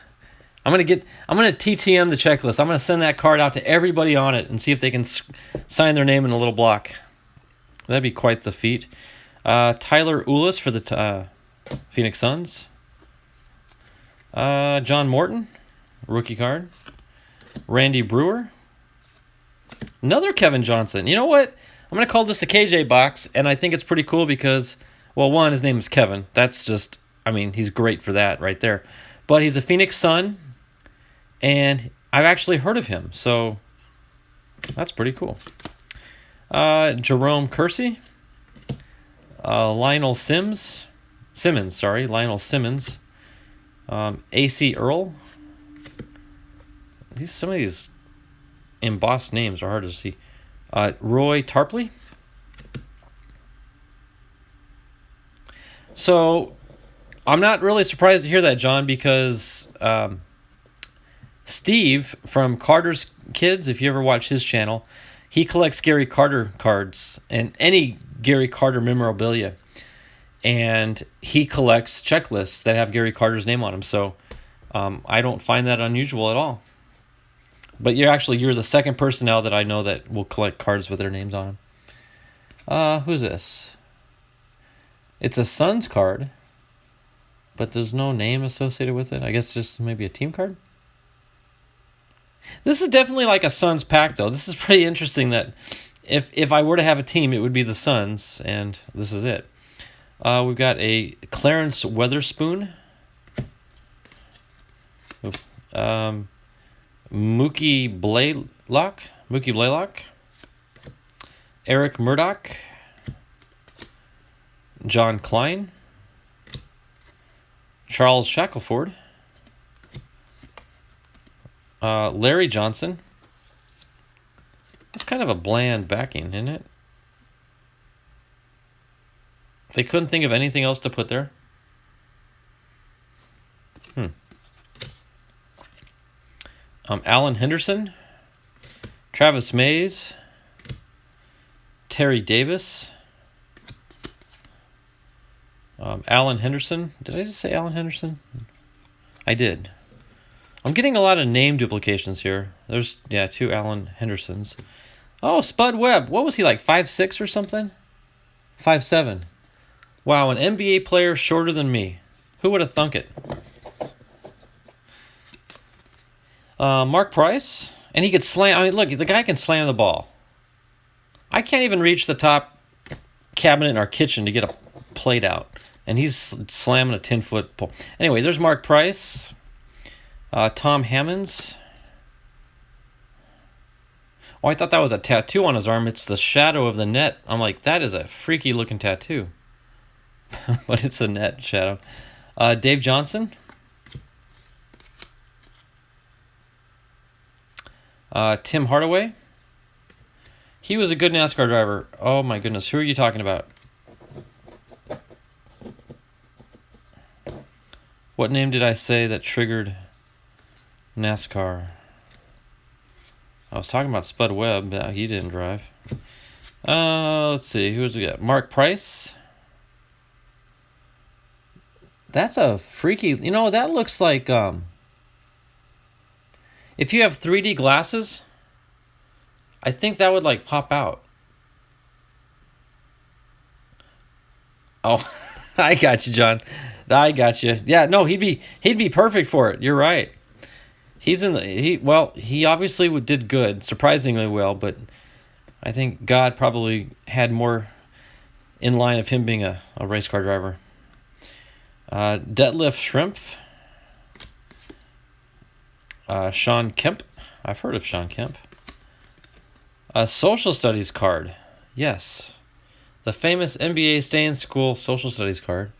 S1: I'm gonna TTM the checklist. I'm gonna send that card out to everybody on it and see if they can sign their name in a little block. That'd be quite the feat. Tyler Ulis for the Phoenix Suns. John Morton, rookie card. Randy Brewer. Another Kevin Johnson. You know what? I'm gonna call this the KJ box, and I think it's pretty cool because, well, one, his name is Kevin. That's just, he's great for that right there. But he's a Phoenix Sun, and I've actually heard of him, so that's pretty cool. Jerome Kersey. Lionel Simmons. A.C. Earl. Some of these embossed names are hard to see. Roy Tarpley. So I'm not really surprised to hear that, John, because Steve from Carter's Kids, if you ever watch his channel, he collects Gary Carter cards and any Gary Carter memorabilia. And he collects checklists that have Gary Carter's name on them. So I don't find that unusual at all. But you're the second person now that I know that will collect cards with their names on them. Who's this? It's a Suns card, but there's no name associated with it. I guess just maybe a team card. This is definitely like a Suns pack, though. This is pretty interesting that if I were to have a team, it would be the Suns, and this is it. We've got a Clarence Weatherspoon. Mookie Blaylock. Eric Murdoch. John Klein. Charles Shackelford. Larry Johnson. That's kind of a bland backing, isn't it? They couldn't think of anything else to put there. Alan Henderson. Travis Mays. Terry Davis. Alan Henderson. Did I just say Alan Henderson? I did. I'm getting a lot of name duplications here. There's, two Alan Hendersons. Oh, Spud Webb. What was he, like 5'6" or something? 5'7". Wow, an NBA player shorter than me. Who would have thunk it? Mark Price. And he could slam. Look, the guy can slam the ball. I can't even reach the top cabinet in our kitchen to get a plate out. And he's slamming a 10-foot pole. Anyway, there's Mark Price. Tom Hammonds. Oh, I thought that was a tattoo on his arm. It's the shadow of the net. I'm like, that is a freaky looking tattoo. But it's a net shadow. Dave Johnson. Tim Hardaway. He was a good NASCAR driver. Oh my goodness, who are you talking about? What name did I say that triggered NASCAR? I was talking about Spud Webb. He didn't drive. Let's see. Who's we got? Mark Price. That's a freaky... that looks like... If you have 3D glasses, I think that would like pop out. Oh, I got you, John. I got you. Yeah, no, he'd be perfect for it. You're right. He's in the he obviously did good, surprisingly well, but I think God probably had more in line of him being a race car driver. Detlef Shrimp. Sean Kemp. I've heard of Sean Kemp. A social studies card. Yes. The famous NBA stay in school social studies card.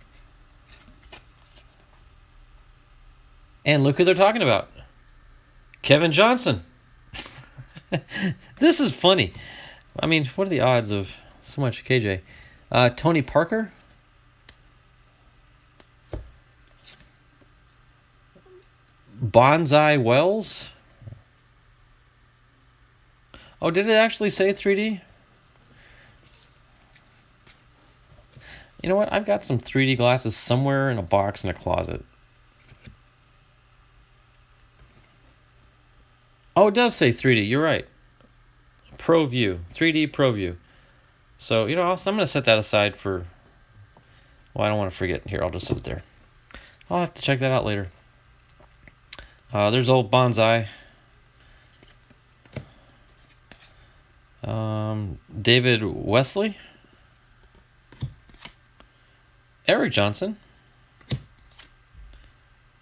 S1: And look who they're talking about. Kevin Johnson. This is funny. I mean, what are the odds of so much KJ? Tony Parker. Bonsai Wells. Oh, did it actually say 3D? You know what? I've got some 3D glasses somewhere in a box in a closet. Oh, it does say 3D. You're right. Pro View. 3D Pro View. So, I'm going to set that aside for... Well, I don't want to forget. Here, I'll just set it there. I'll have to check that out later. There's old Bonsai. David Wesley. Eric Johnson.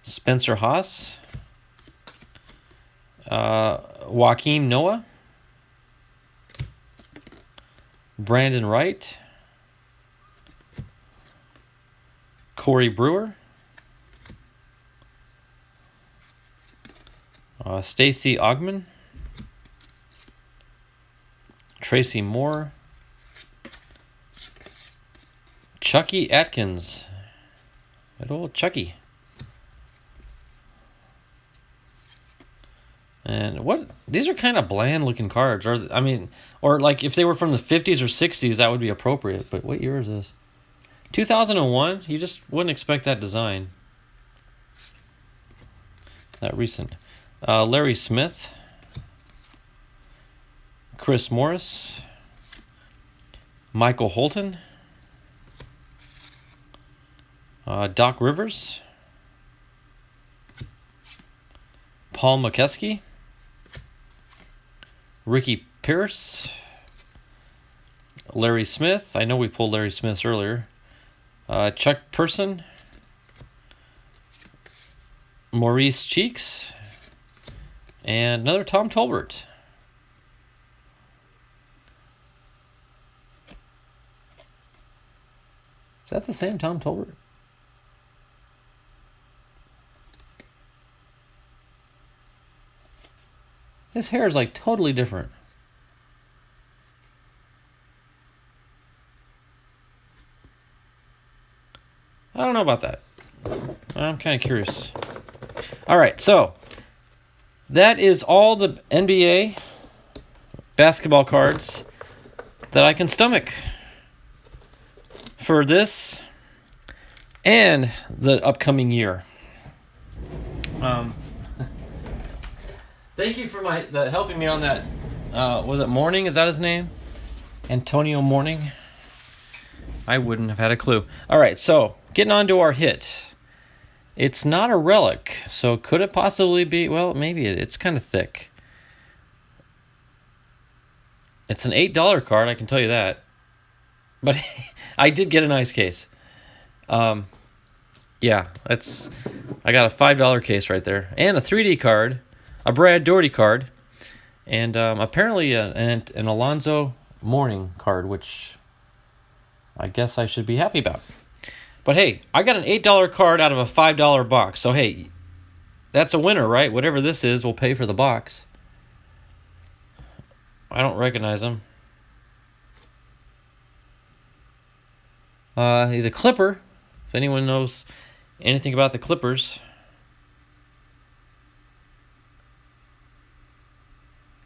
S1: Spencer Haas. Joaquin Noah. Brandon Wright. Corey Brewer. Stacy Ogman. Tracy Moore. Chucky Atkins. Good old Chucky. And what? These are kind of bland looking cards. Or like if they were from the 50s or 60s, that would be appropriate. But what year is this? 2001? You just wouldn't expect that design. That recent. Larry Smith. Chris Morris. Michael Holton. Doc Rivers. Paul McKeskey. Ricky Pierce. Larry Smith. I know we pulled Larry Smith earlier. Chuck Person. Maurice Cheeks. And another Tom Tolbert. Is that the same Tom Tolbert? His hair is like totally different. I don't know about that. I'm kind of curious. All right, so that is all the NBA basketball cards that I can stomach for this and the upcoming year. Thank you for helping me on that. Was it Morning? Is that his name? Antonio Morning? I wouldn't have had a clue. All right, so getting on to our hit. It's not a relic, so could it possibly be? Well, maybe it's kind of thick. It's an $8 card, I can tell you that. But I did get a nice case. Yeah, I got a $5 case right there. And a 3D card, a Brad Doherty card, and apparently an Alonzo Mourning card, which I guess I should be happy about. But hey, I got an $8 card out of a $5 box. So hey, that's a winner, right? Whatever this is will pay for the box. I don't recognize him. He's a Clipper. If anyone knows anything about the Clippers.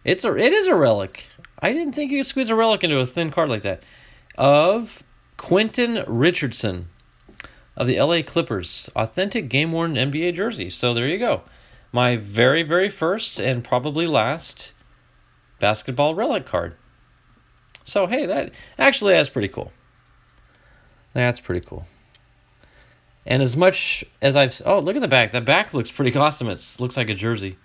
S1: It is a relic. I didn't think you could squeeze a relic into a thin card like that. Of Quentin Richardson of the LA Clippers. Authentic game-worn NBA jersey. So there you go. my very, very first and probably last basketball relic card. So, hey, that's pretty cool. That's pretty cool. And as much as oh, look at the back. That back looks pretty awesome. It looks like a jersey.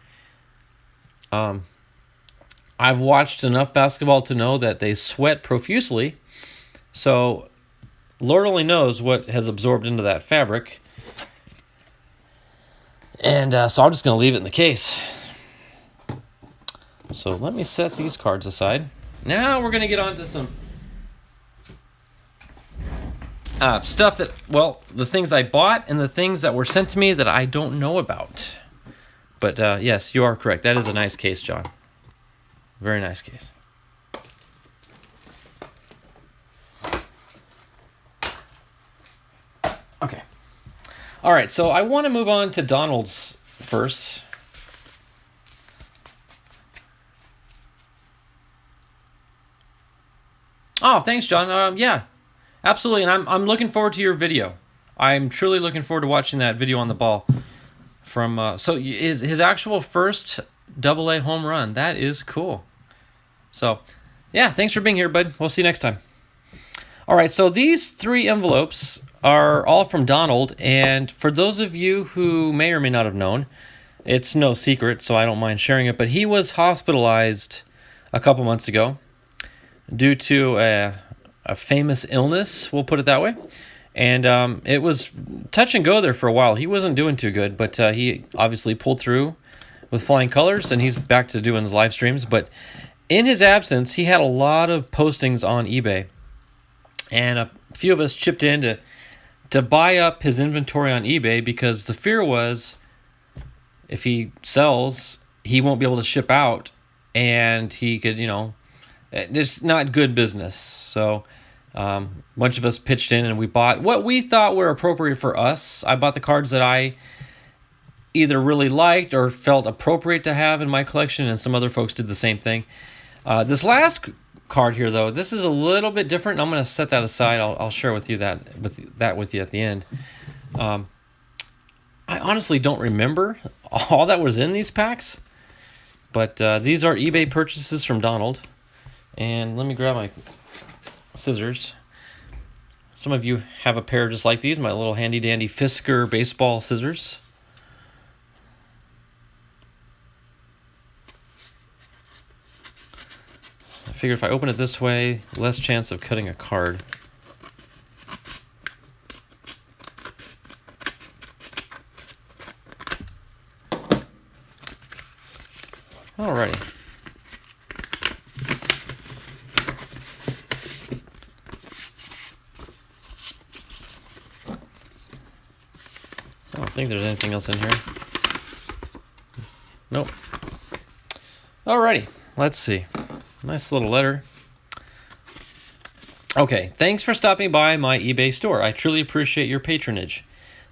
S1: I've watched enough basketball to know that they sweat profusely. So, Lord only knows what has absorbed into that fabric. And so I'm just going to leave it in the case. So let me set these cards aside. Now we're going to get on to some stuff that, well, the things I bought and the things that were sent to me that I don't know about. But yes, you are correct. That is a nice case, John. Very nice case. Okay. All right, so I want to move on to Donald's first. Oh, thanks, John. Yeah, absolutely. And I'm looking forward to your video. I'm truly looking forward to watching that video on the ball. So is his actual first AA home run. That is cool. So, yeah, thanks for being here, bud. We'll see you next time. All right, so these 3 envelopes are all from Donald, and for those of you who may or may not have known, it's no secret, so I don't mind sharing it, but he was hospitalized a couple months ago due to a famous illness, we'll put it that way. And it was touch and go there for a while. He wasn't doing too good, but he obviously pulled through with flying colors, and he's back to doing his live streams. But in his absence, he had a lot of postings on eBay. And a few of us chipped in to buy up his inventory on eBay because the fear was if he sells, he won't be able to ship out, and he could, it's not good business. So a bunch of us pitched in and we bought what we thought were appropriate for us. I bought the cards that I either really liked or felt appropriate to have in my collection, and some other folks did the same thing. This last card here, though, this is a little bit different. I'm going to set that aside. I'll share with you that with you at the end. I honestly don't remember all that was in these packs, but these are eBay purchases from Donald. And let me grab my scissors. Some of you have a pair just like these, my little handy dandy Fisker baseball scissors. I figure if I open it this way, less chance of cutting a card. Alrighty. I don't think there's anything else in here. Nope. Alrighty, let's see. Nice little letter. Okay, thanks for stopping by my eBay store. I truly appreciate your patronage.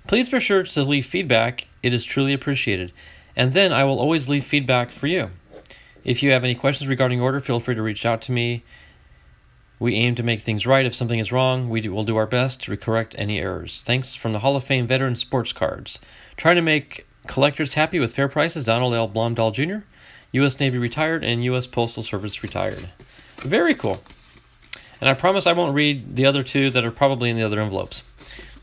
S1: Please be sure to leave feedback. It is truly appreciated. And then I will always leave feedback for you. If you have any questions regarding your order, feel free to reach out to me. We aim to make things right. If something is wrong, we will do our best to correct any errors. Thanks from the Hall of Fame Veteran Sports Cards. Trying to make collectors happy with fair prices, Donald L. Blomdahl Jr., U.S. Navy retired, and U.S. Postal Service retired. Very cool. And I promise I won't read the other 2 that are probably in the other envelopes.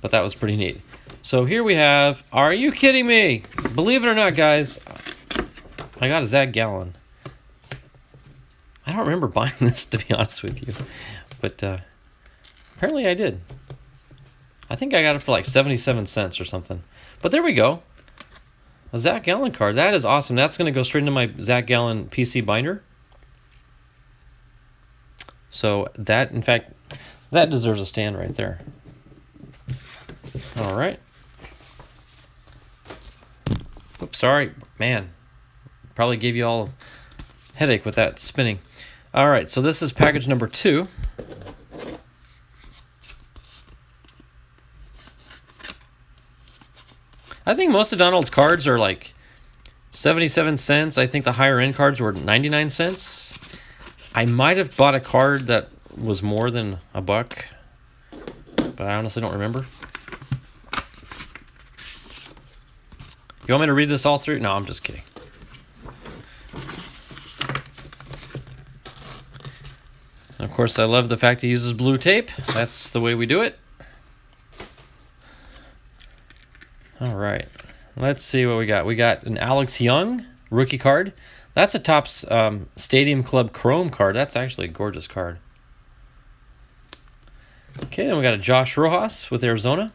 S1: But that was pretty neat. So here we have, are you kidding me? Believe it or not, guys, I got a Zach Gallen. I don't remember buying this, to be honest with you. But apparently I did. I think I got it for like 77 cents or something. But there we go. A Zach Gallen card. That is awesome. That's going to go straight into my Zach Gallen PC binder. So that, in fact, that deserves a stand right there. All right. Oops, sorry. Man, probably gave you all a headache with that spinning. All right, so this is package number 2. I think most of Donald's cards are like 77 cents. I think the higher end cards were 99 cents. I might have bought a card that was more than $1, but I honestly don't remember. You want me to read this all through? No, I'm just kidding. And of course, I love the fact he uses blue tape. That's the way we do it. All right. Let's see what we got. We got an Alex Young rookie card. That's a Topps Stadium Club Chrome card. That's actually a gorgeous card. Okay, then we got a Josh Rojas with Arizona.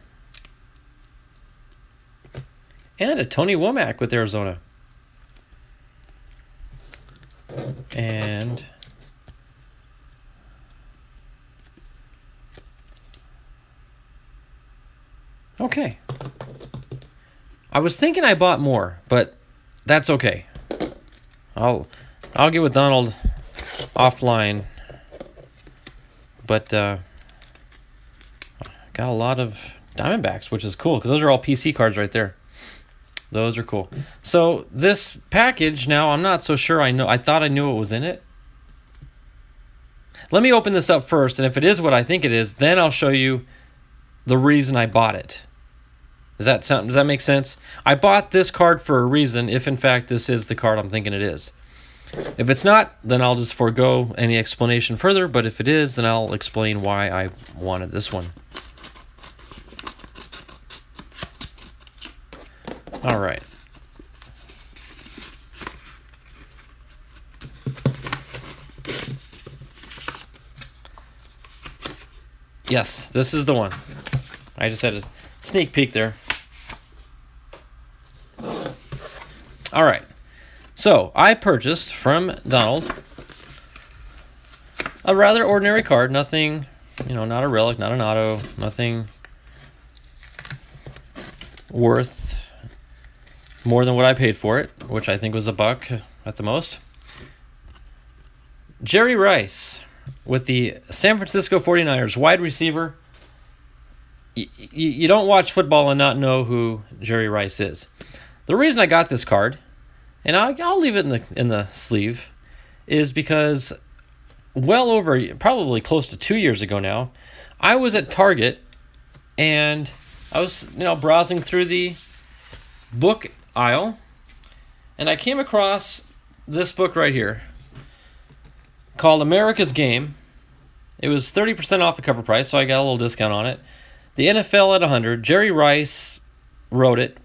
S1: And a Tony Womack with Arizona. And okay. I was thinking I bought more, but that's okay. I'll get with Donald offline. But got a lot of Diamondbacks, which is cool because those are all PC cards right there. Those are cool. So this package now, I'm not so sure I thought I knew what was in it. Let me open this up first, and if it is what I think it is, then I'll show you the reason I bought it. Does that make sense? I bought this card for a reason, if in fact this is the card I'm thinking it is. If it's not, then I'll just forego any explanation further, but if it is, then I'll explain why I wanted this one. All right. Yes, this is the one. I just had a sneak peek there. All right. So I purchased from Donald a rather ordinary card. Nothing, not a relic, not an auto, nothing worth more than what I paid for it, which I think was $1 at the most. Jerry Rice with the San Francisco 49ers, wide receiver. You don't watch football and not know who Jerry Rice is. The reason I got this card, and I'll leave it in the sleeve, is because well over, probably close to 2 years ago now, I was at Target and I was browsing through the book aisle, and I came across this book right here called America's Game. It was 30% off the cover price, so I got a little discount on it. The NFL at 100. Jerry Rice wrote it.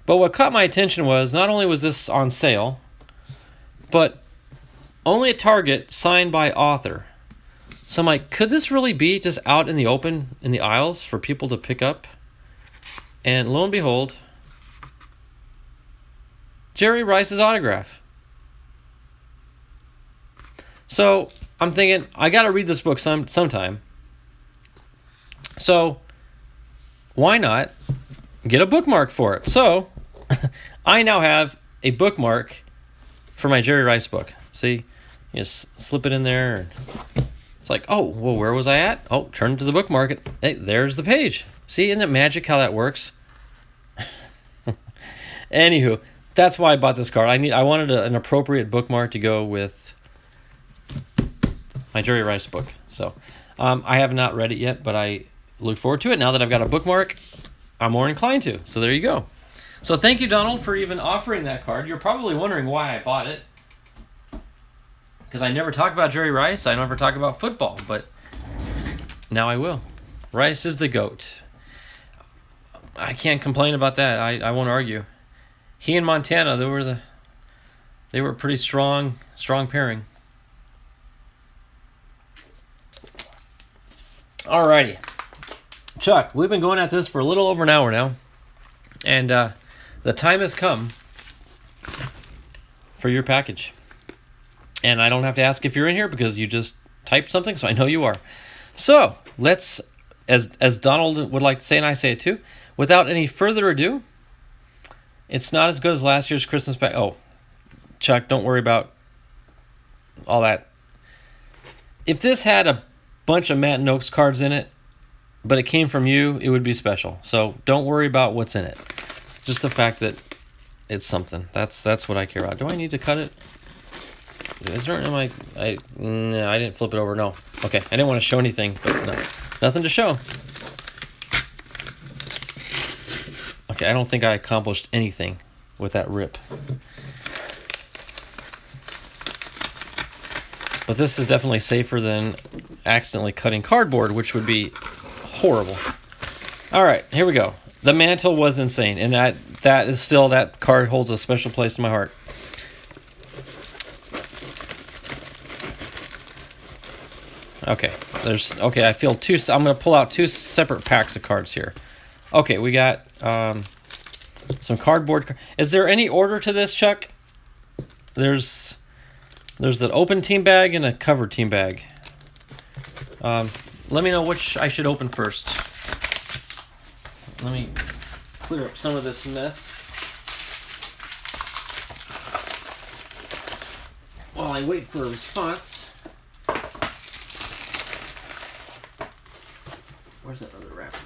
S1: But what caught my attention was not only was this on sale, but only at Target, signed by author. So I'm like, could this really be just out in the open, in the aisles for people to pick up? And lo and behold, Jerry Rice's autograph. So I'm thinking, I got to read this book sometime. So why not get a bookmark for it? So I now have a bookmark for my Jerry Rice book. See, you just slip it in there. It's like, oh, well, where was I at? Oh, turn to the bookmark. Hey, there's the page. See, isn't it magic how that works? Anywho, that's why I bought this card. I wanted an appropriate bookmark to go with my Jerry Rice book. So I have not read it yet, but I look forward to it. Now that I've got a bookmark, I'm more inclined to. So there you go. So thank you, Donald, for even offering that card. You're probably wondering why I bought it. Because I never talk about Jerry Rice. I never talk about football, but now I will. Rice is the GOAT. I can't complain about that. I won't argue. He and Montana, they were a pretty strong pairing. Alrighty. Chuck, we've been going at this for a little over an hour now. And the time has come for your package. And I don't have to ask if you're in here because you just typed something, so I know you are. So, let's, as Donald would like to say, and I say it too, without any further ado, it's not as good as last year's Christmas pack. Oh, Chuck, don't worry about all that. If this had a bunch of Matt Noakes cards in it, but it came from you, it would be special. So don't worry about what's in it. Just the fact that it's something. That's what I care about. Do I need to cut it? Is there? No, I didn't flip it over. No. Okay, I didn't want to show anything, but no, nothing to show. Okay, I don't think I accomplished anything with that rip. But this is definitely safer than accidentally cutting cardboard, which would be horrible. All right, here we go. The mantle was insane, and that card holds a special place in my heart. Okay, I feel two. I'm gonna pull out two separate packs of cards here. Okay, we got some cardboard. Is there any order to this, Chuck? There's an open team bag and a covered team bag. Let me know which I should open first. Let me clear up some of this mess while I wait for a response. Where's that other wrapper?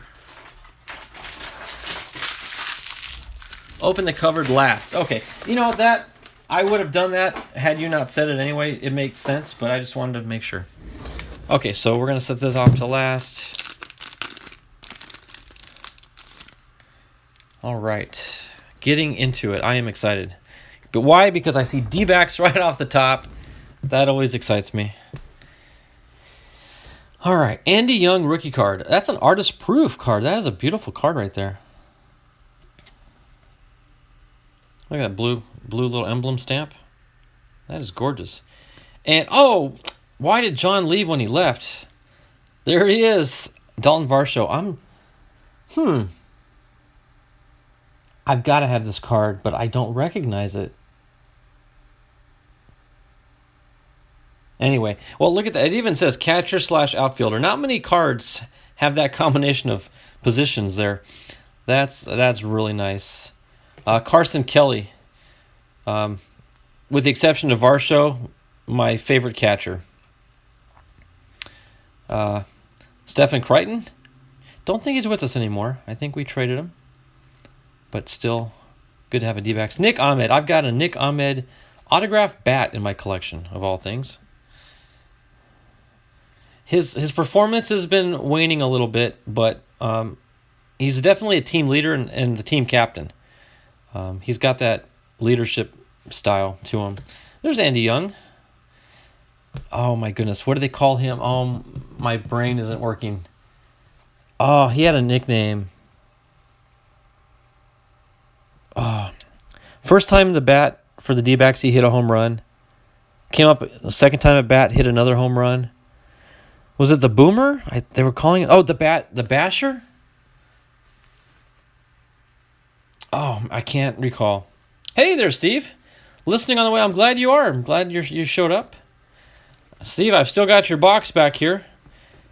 S1: Open the covered last. Okay, you know that I would have done that had you not said it anyway. It makes sense, but I just wanted to make sure. Okay, so we're gonna set this off to last. All right, getting into it. I am excited. But why? Because I see D-backs right off the top. That always excites me. All right, Andy Young rookie card. That's an artist proof card. That is a beautiful card right there. Look at that blue little emblem stamp. That is gorgeous. And oh, why did John leave when he left? There he is, Dalton Varsho. I've got to have this card, but I don't recognize it. Anyway, well, look at that. It even says catcher / outfielder. Not many cards have that combination of positions there. That's really nice. Carson Kelly, with the exception of Varsho, my favorite catcher. Stephen Crichton, don't think he's with us anymore. I think we traded him, but still good to have a D-backs. Nick Ahmed, I've got a Nick Ahmed autographed bat in my collection, of all things. His performance has been waning a little bit, but he's definitely a team leader and the team captain. He's got that leadership style to him. There's Andy Young. Oh my goodness, what do they call him? Oh, my brain isn't working. Oh, he had a nickname. Oh, first time the bat for the D-backs, he hit a home run. Came up the second time at bat, hit another home run. Was it the Boomer? They were calling it. Oh, the Basher? Oh, I can't recall. Hey there, Steve. Listening on the way. I'm glad you are. I'm glad you showed up. Steve, I've still got your box back here.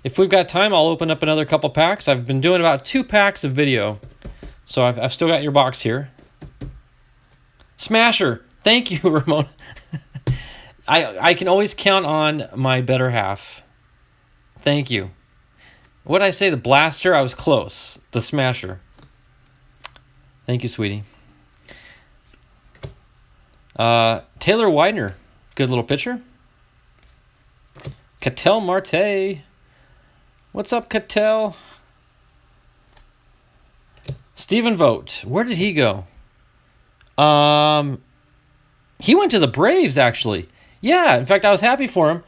S1: If we've got time, I'll open up another couple packs. I've been doing about 2 packs of video. So I've still got your box here. Smasher. Thank you, Ramon. I can always count on my better half. Thank you. What did I say? The Blaster? I was close. The Smasher. Thank you, sweetie. Taylor Widener. Good little pitcher. Ketel Marte. What's up, Ketel? Stephen Vogt. Where did he go? He went to the Braves, actually. Yeah, in fact, I was happy for him.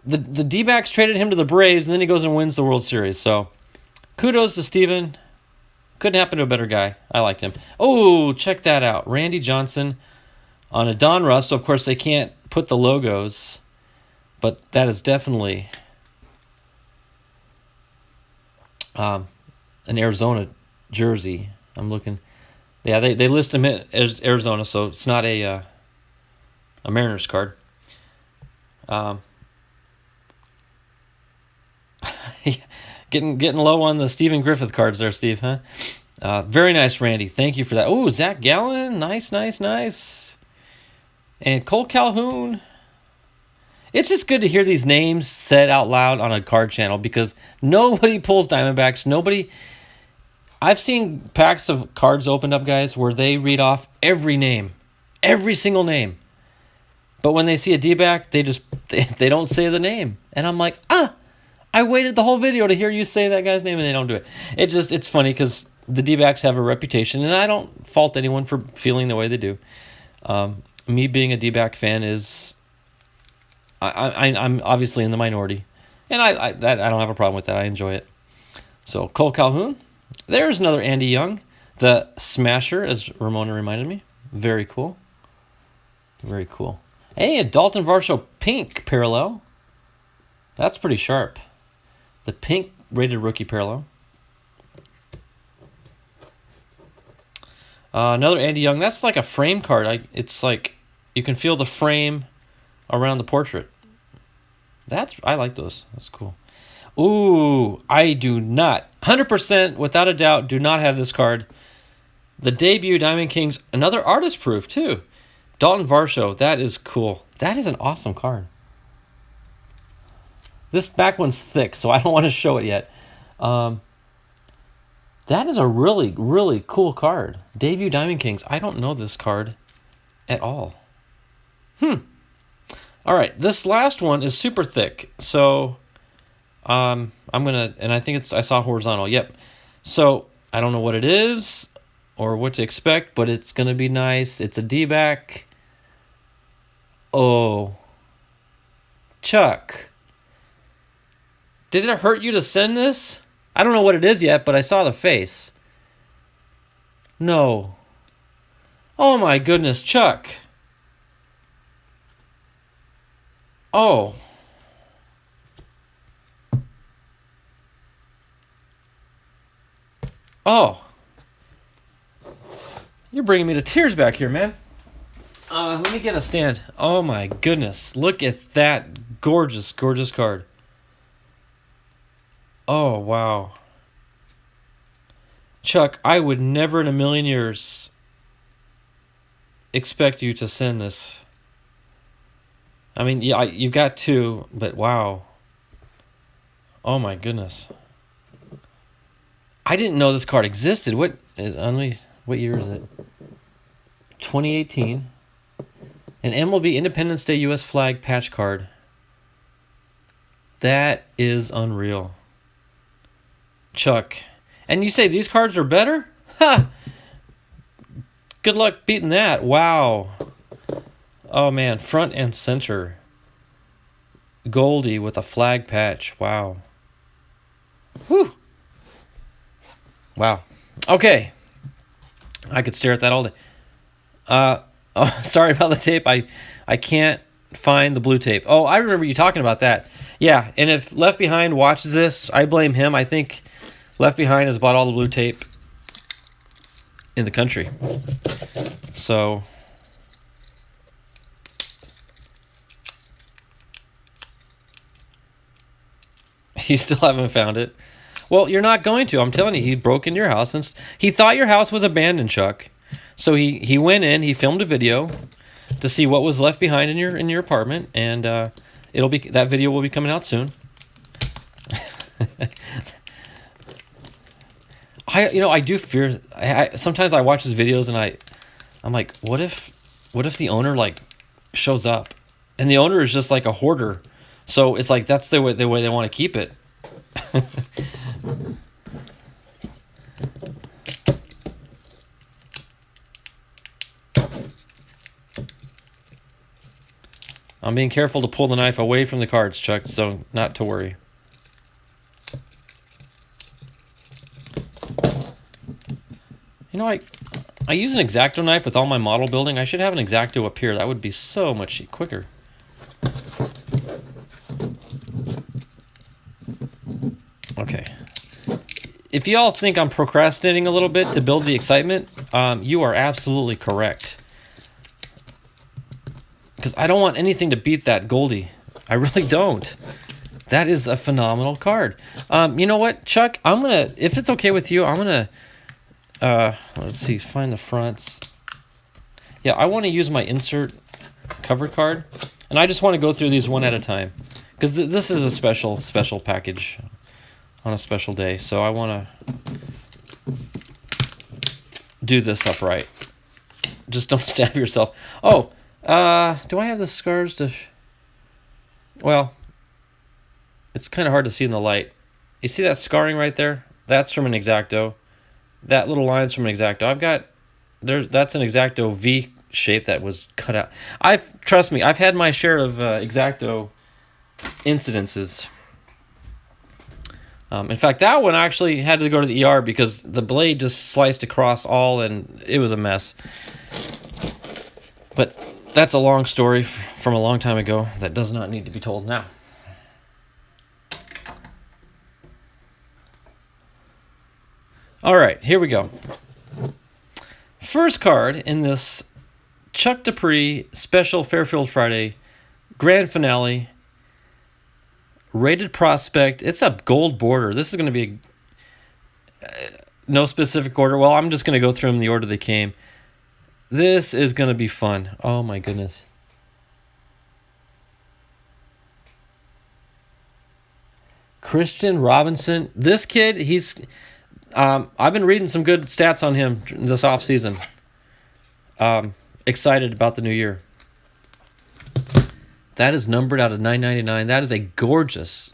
S1: The D-backs traded him to the Braves, and then he goes and wins the World Series. So, kudos to Steven. Couldn't happen to a better guy. I liked him. Oh, check that out. Randy Johnson on a Donruss. So, of course, they can't put the logos, but that is definitely an Arizona jersey. I'm looking. Yeah, they list him as Arizona, so it's not a Mariners card. Getting low on the Stephen Griffith cards there, Steve, huh? Very nice, Randy. Thank you for that. Oh, Zach Gallen. Nice. And Cole Calhoun. It's just good to hear these names said out loud on a card channel because nobody pulls Diamondbacks. I've seen packs of cards opened up, guys, where they read off every name. Every single name. But when they see a D-back, they don't say the name. And I'm like, I waited the whole video to hear you say that guy's name, and they don't do it. It's funny because the D-backs have a reputation, and I don't fault anyone for feeling the way they do. Me being a D-back fan is, I'm obviously in the minority, and I don't have a problem with that. I enjoy it. So Cole Calhoun, there's another Andy Young, the Smasher, as Ramona reminded me. Very cool. Very cool. Hey, a Dalton Varsho pink parallel. That's pretty sharp. The pink rated rookie parallel. Another Andy Young. That's like a frame card. It's like you can feel the frame around the portrait. I like those. That's cool. Ooh, I do not. 100% without a doubt do not have this card. The debut Diamond Kings, another artist proof too. Dalton Varsho, that is cool. That is an awesome card. This back one's thick, so I don't want to show it yet. That is a really, really cool card. Debut Diamond Kings. I don't know this card at all. All right, this last one is super thick. So I'm gonna, and I think I saw horizontal. Yep. So I don't know what it is or what to expect, but it's gonna be nice. It's a D-back. Oh, Chuck. Did it hurt you to send this? I don't know what it is yet, but I saw the face. No. Oh my goodness, Chuck. Oh. Oh. You're bringing me to tears back here, man. Let me get a stand. Oh my goodness. Look at that gorgeous, gorgeous card. Oh, wow. Chuck, I would never in a million years expect you to send this. I mean, yeah, you've got two, but wow. Oh my goodness. I didn't know this card existed. What year is it? 2018. An MLB Independence Day U.S. flag patch card. That is unreal. Chuck. And you say these cards are better? Ha! Good luck beating that. Wow. Oh man, front and center. Goldie with a flag patch. Wow. Whew. Wow. Okay. I could stare at that all day. Oh, sorry about the tape. I can't find the blue tape. Oh, I remember you talking about that. Yeah, and if Left Behind watches this, I blame him. I think Left Behind has bought all the blue tape in the country. So you still haven't found it. Well, you're not going to. I'm telling you, he broke into your house and he thought your house was abandoned, Chuck. So he went in, he filmed a video to see what was left behind in your apartment, and that video will be coming out soon. I do fear. Sometimes I watch his videos and I'm like, what if the owner like shows up, and the owner is just like a hoarder, so it's like that's the way they want to keep it. I'm being careful to pull the knife away from the cards, Chuck, so not to worry. You know, I use an X-Acto knife with all my model building. I should have an X-Acto up here. That would be so much quicker. Okay. If y'all think I'm procrastinating a little bit to build the excitement, you are absolutely correct. Because I don't want anything to beat that Goldie. I really don't. That is a phenomenal card. You know what, Chuck? If it's okay with you, I'm gonna let's see, find the fronts. Yeah, I want to use my insert cover card, and I just want to go through these one at a time, because this is a special package on a special day. So I want to do this upright. Just don't stab yourself. Oh. Do I have the scars to... Well, It's kind of hard to see in the light. You see that scarring right there? That's from an X-Acto. That little line's from an X-Acto. That's an X-Acto V shape that was cut out. Trust me, I've had my share of X-Acto incidences. In fact, that one actually had to go to the ER because the blade just sliced across all, and it was a mess. But that's a long story from a long time ago that does not need to be told now. All right, here we go. First card in this Chuck Dupree Special Fairfield Friday Grand Finale. Rated Prospect. It's a gold border. This is going to be no specific order. Well, I'm just going to go through them in the order they came. This is going to be fun. Oh, my goodness. Christian Robinson. This kid, I've been reading some good stats on him this offseason. Excited about the new year. That is numbered out of 999. That is a gorgeous.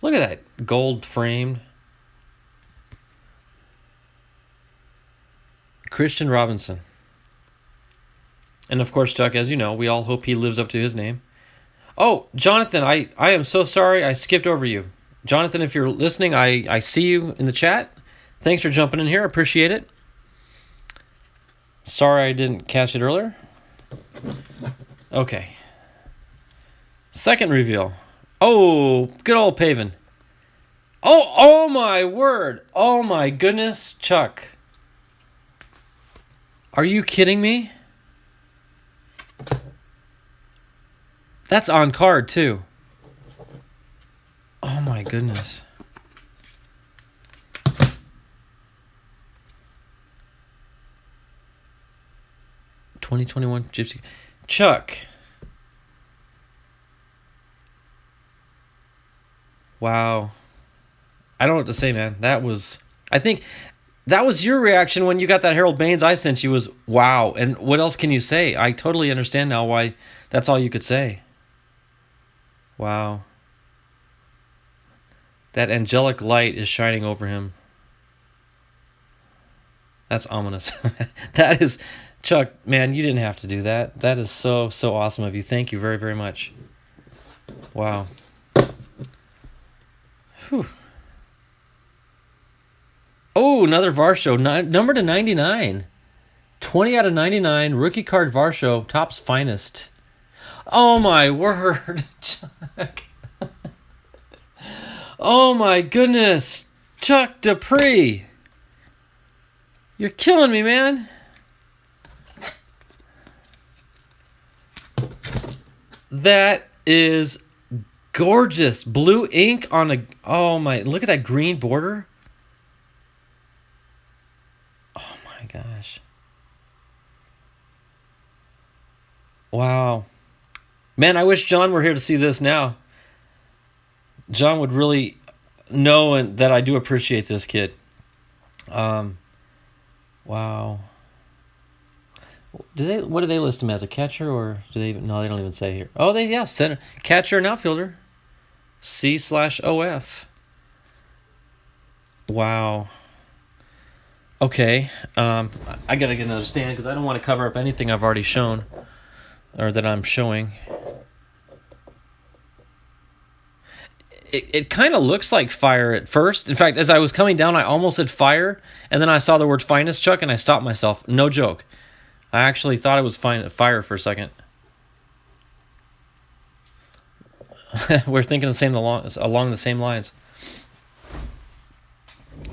S1: Look at that gold framed. Christian Robinson. And of course, Chuck, as you know, we all hope he lives up to his name. Oh, Jonathan, I am so sorry I skipped over you. Jonathan, if you're listening, I see you in the chat. Thanks for jumping in here. I appreciate it. Sorry I didn't catch it earlier. Okay. Second reveal. Oh, good old Paven. Oh my word. Oh my goodness, Chuck. Are you kidding me? That's on card too. Oh my goodness. '21 Gypsy. Chuck. Wow. I don't know what to say, man. I think that was your reaction when you got that Harold Baines I sent you was, wow. And what else can you say? I totally understand now why that's all you could say. Wow. That angelic light is shining over him. That's ominous. That is, Chuck, man, you didn't have to do that. That is so awesome of you. Thank you very, very much. Wow. Whew. Oh, another Varsho, number to 99. 20 out of 99, rookie card Varsho, Topps Finest. Oh my word, Chuck. Oh my goodness, Chuck Dupree. You're killing me, man. That is gorgeous. Blue ink on a... Oh my... Look at that green border. Oh my gosh. Wow. Man, I wish John were here to see this now. John would really know that I do appreciate this kid. Wow. What do they list him as, a catcher, or do they? No, they don't even say here. Oh, center, catcher and outfielder. C/OF. Wow. Okay. I gotta get another stand because I don't want to cover up anything I've already shown, or that I'm showing. It kind of looks like fire at first. In fact, as I was coming down, I almost said fire, and then I saw the word finest, Chuck, and I stopped myself. No joke. I actually thought it was fire for a second. We're thinking along the same lines.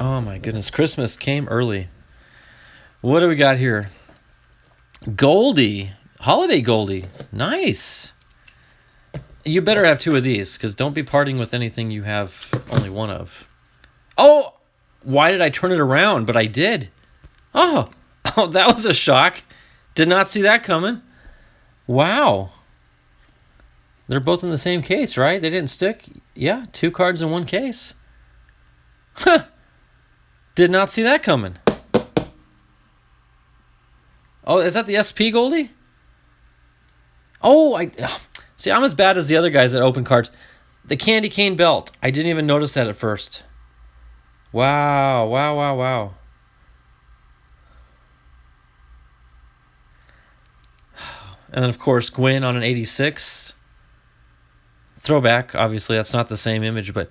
S1: Oh my goodness, Christmas came early. What do we got here? Goldie, holiday Goldie, nice. You better have two of these, because don't be parting with anything you have only one of. Oh, why did I turn it around? But I did. Oh, that was a shock. Did not see that coming. Wow. They're both in the same case, right? They didn't stick? Yeah, 2 cards in one case. Huh. Did not see that coming. Oh, is that the SP Goldie? Oh, see, I'm as bad as the other guys that open cards. The candy cane belt. I didn't even notice that at first. Wow, wow, wow, wow. And then, of course, Gwyn on an 86. Throwback, obviously. That's not the same image, but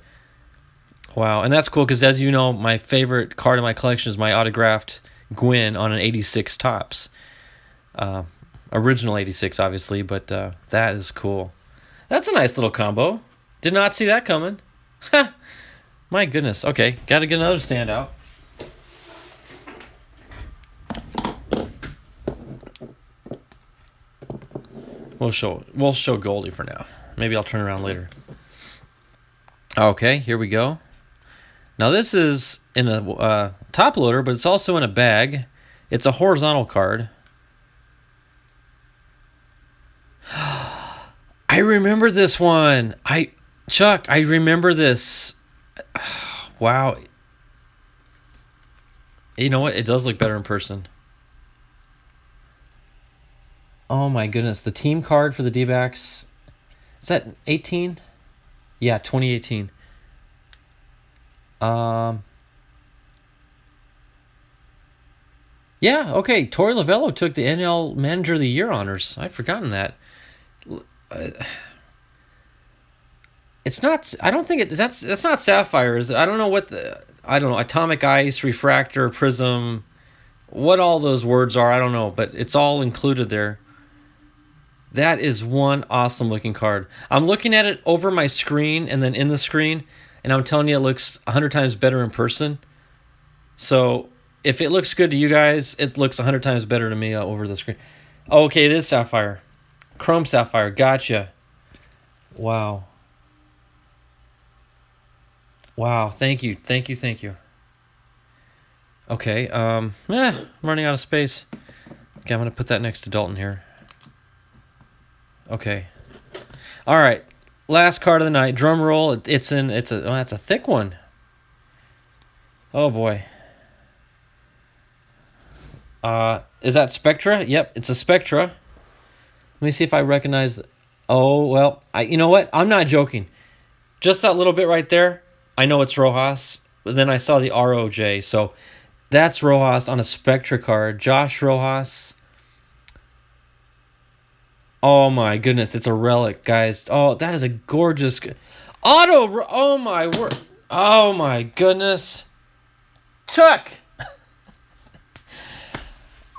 S1: wow. And that's cool because, as you know, my favorite card in my collection is my autographed Gwyn on an 86 Topps. Original 86, obviously, but that is cool. That's a nice little combo. Did not see that coming. Ha! My goodness. Okay, got to get another standout. We'll show Goldie for now. Maybe I'll turn around later. Okay, here we go. Now this is in a top loader, but it's also in a bag. It's a horizontal card. I remember this one. Chuck, I remember this. Wow. You know what? It does look better in person. Oh my goodness. The team card for the D-backs. Is that 18? Yeah, 2018. Yeah, okay. Torey Lovello took the NL Manager of the Year honors. I'd forgotten that. It's not. I don't think that's not sapphire, is it? I don't know what I don't know. Atomic ice, refractor, prism, what all those words are. I don't know, but it's all included there. That is one awesome looking card. I'm looking at it over my screen and then in the screen, and I'm telling you, it looks 100 times better in person. So if it looks good to you guys, it looks 100 times better to me over the screen. Oh, okay, it is sapphire. Chrome sapphire. Gotcha. Wow. Wow. Thank you. Thank you. Thank you. Okay. I'm running out of space. Okay, I'm going to put that next to Dalton here. Okay. All right. Last card of the night. Drum roll. It's a thick one. Oh boy. Is that Spectra? Yep, it's a Spectra. Let me see if I recognize. Oh well, you know what? I'm not joking. Just that little bit right there, I know it's Rojas. But then I saw the ROJ, so that's Rojas on a Spectra card. Josh Rojas. Oh my goodness, it's a relic, guys. Oh, that is a gorgeous auto. Oh my word. Oh my goodness. Chuck.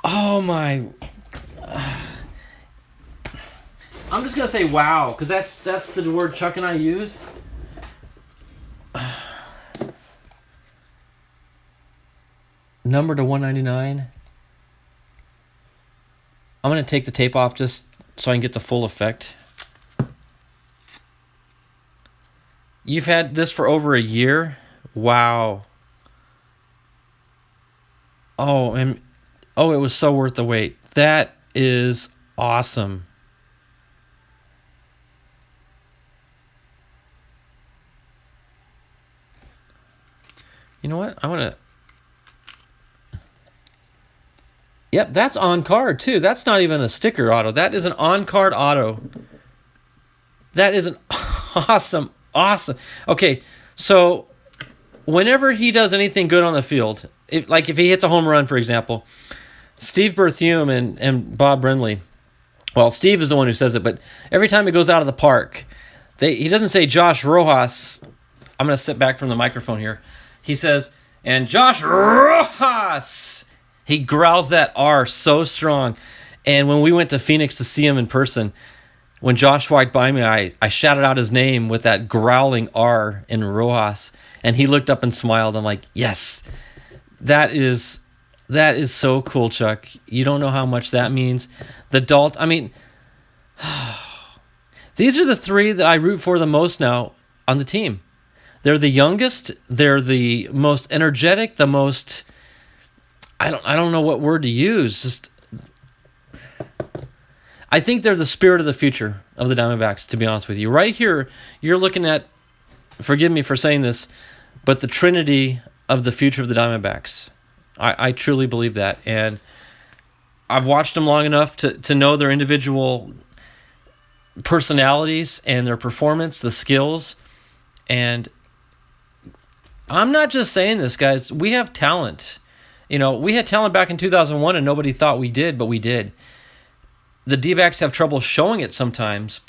S1: Oh my. I'm just gonna say wow, because that's the word Chuck and I use. Number to 199. I'm gonna take the tape off just so I can get the full effect. You've had this for over a year? Wow. Oh, and it was so worth the wait. That is awesome. You know what? I want to... Yep, that's on card too. That's not even a sticker auto. That is an on-card auto. That is an awesome. Okay, so whenever he does anything good on the field, if he hits a home run, for example, Steve Berthiaume and Bob Brindley, well, Steve is the one who says it, but every time he goes out of the park, he doesn't say Josh Rojas. I'm going to sit back from the microphone here. He says, and Josh Rojas. He growls that R so strong. And when we went to Phoenix to see him in person, when Josh walked by me, I shouted out his name with that growling R in Rojas. And he looked up and smiled. I'm like, yes, that is so cool, Chuck. You don't know how much that means. These are the three that I root for the most now on the team. They're the youngest. They're the most energetic, the most... I don't know what word to use. I think they're the spirit of the future of the Diamondbacks, to be honest with you. Right here, you're looking at, forgive me for saying this, but the trinity of the future of the Diamondbacks. I truly believe that. And I've watched them long enough to know their individual personalities and their performance, the skills. And I'm not just saying this, guys. We have talent. You know, we had talent back in 2001 and nobody thought we did, but we did. The D-backs have trouble showing it sometimes,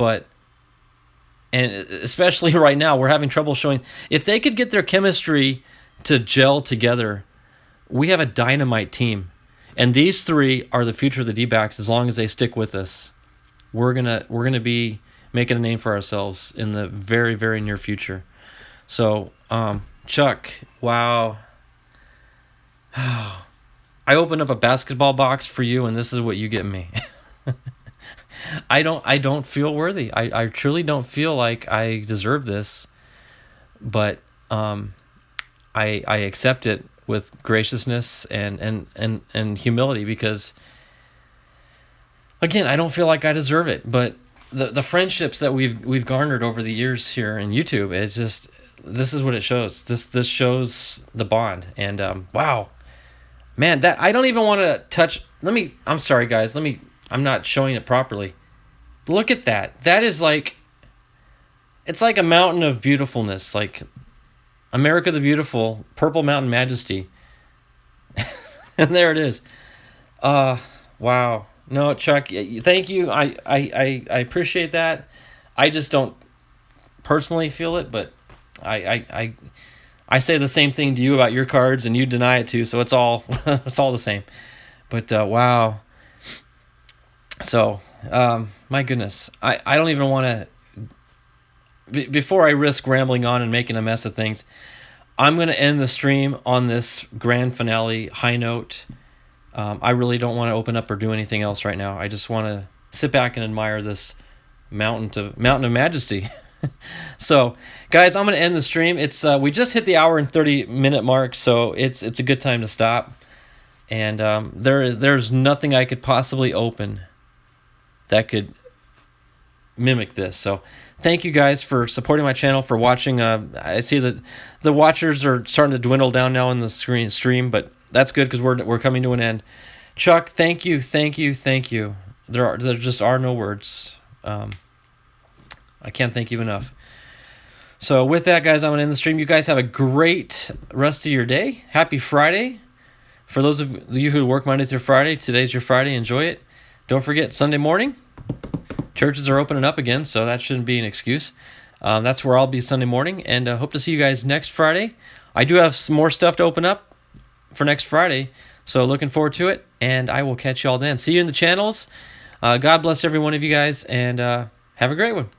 S1: and especially right now, we're having trouble showing. If they could get their chemistry to gel together, we have a dynamite team. And these three are the future of the D-backs as long as they stick with us. We're gonna be making a name for ourselves in the very, very near future. So, Chuck, wow. I opened up a basketball box for you, and this is what you get me. I don't feel worthy. I truly don't feel like I deserve this, but I accept it with graciousness and humility, because again, I don't feel like I deserve it. But the friendships that we've garnered over the years here in YouTube, it's just, this is what it shows. This shows the bond. And wow, man, that I don't even want to touch. I'm sorry, guys. I'm not showing it properly. Look at that. That is like, it's like a mountain of beautifulness, like America the Beautiful, Purple Mountain Majesty. And there it is. Wow. No, Chuck, thank you. I appreciate that. I just don't personally feel it, but I say the same thing to you about your cards, and you deny it too, so it's all it's all the same. But wow. So, my goodness, I don't even want to. Before I risk rambling on and making a mess of things, I'm going to end the stream on this grand finale high note. I really don't want to open up or do anything else right now. I just want to sit back and admire this mountain of majesty. So, guys, I'm going to end the stream. It's we just hit the hour and 30-minute mark, so it's a good time to stop. And there's nothing I could possibly open that could mimic this. So thank you guys for supporting my channel, for watching. I see that the watchers are starting to dwindle down now in the stream, but that's good because we're coming to an end. Chuck, thank you. There just are no words. I can't thank you enough. So with that, guys, I'm going to end the stream. You guys have a great rest of your day. Happy Friday. For those of you who work Monday through Friday, today's your Friday. Enjoy it. Don't forget, Sunday morning, churches are opening up again, so that shouldn't be an excuse. That's where I'll be Sunday morning, and hope to see you guys next Friday. I do have some more stuff to open up for next Friday, so looking forward to it, and I will catch you all then. See you in the channels. God bless every one of you guys, and have a great one.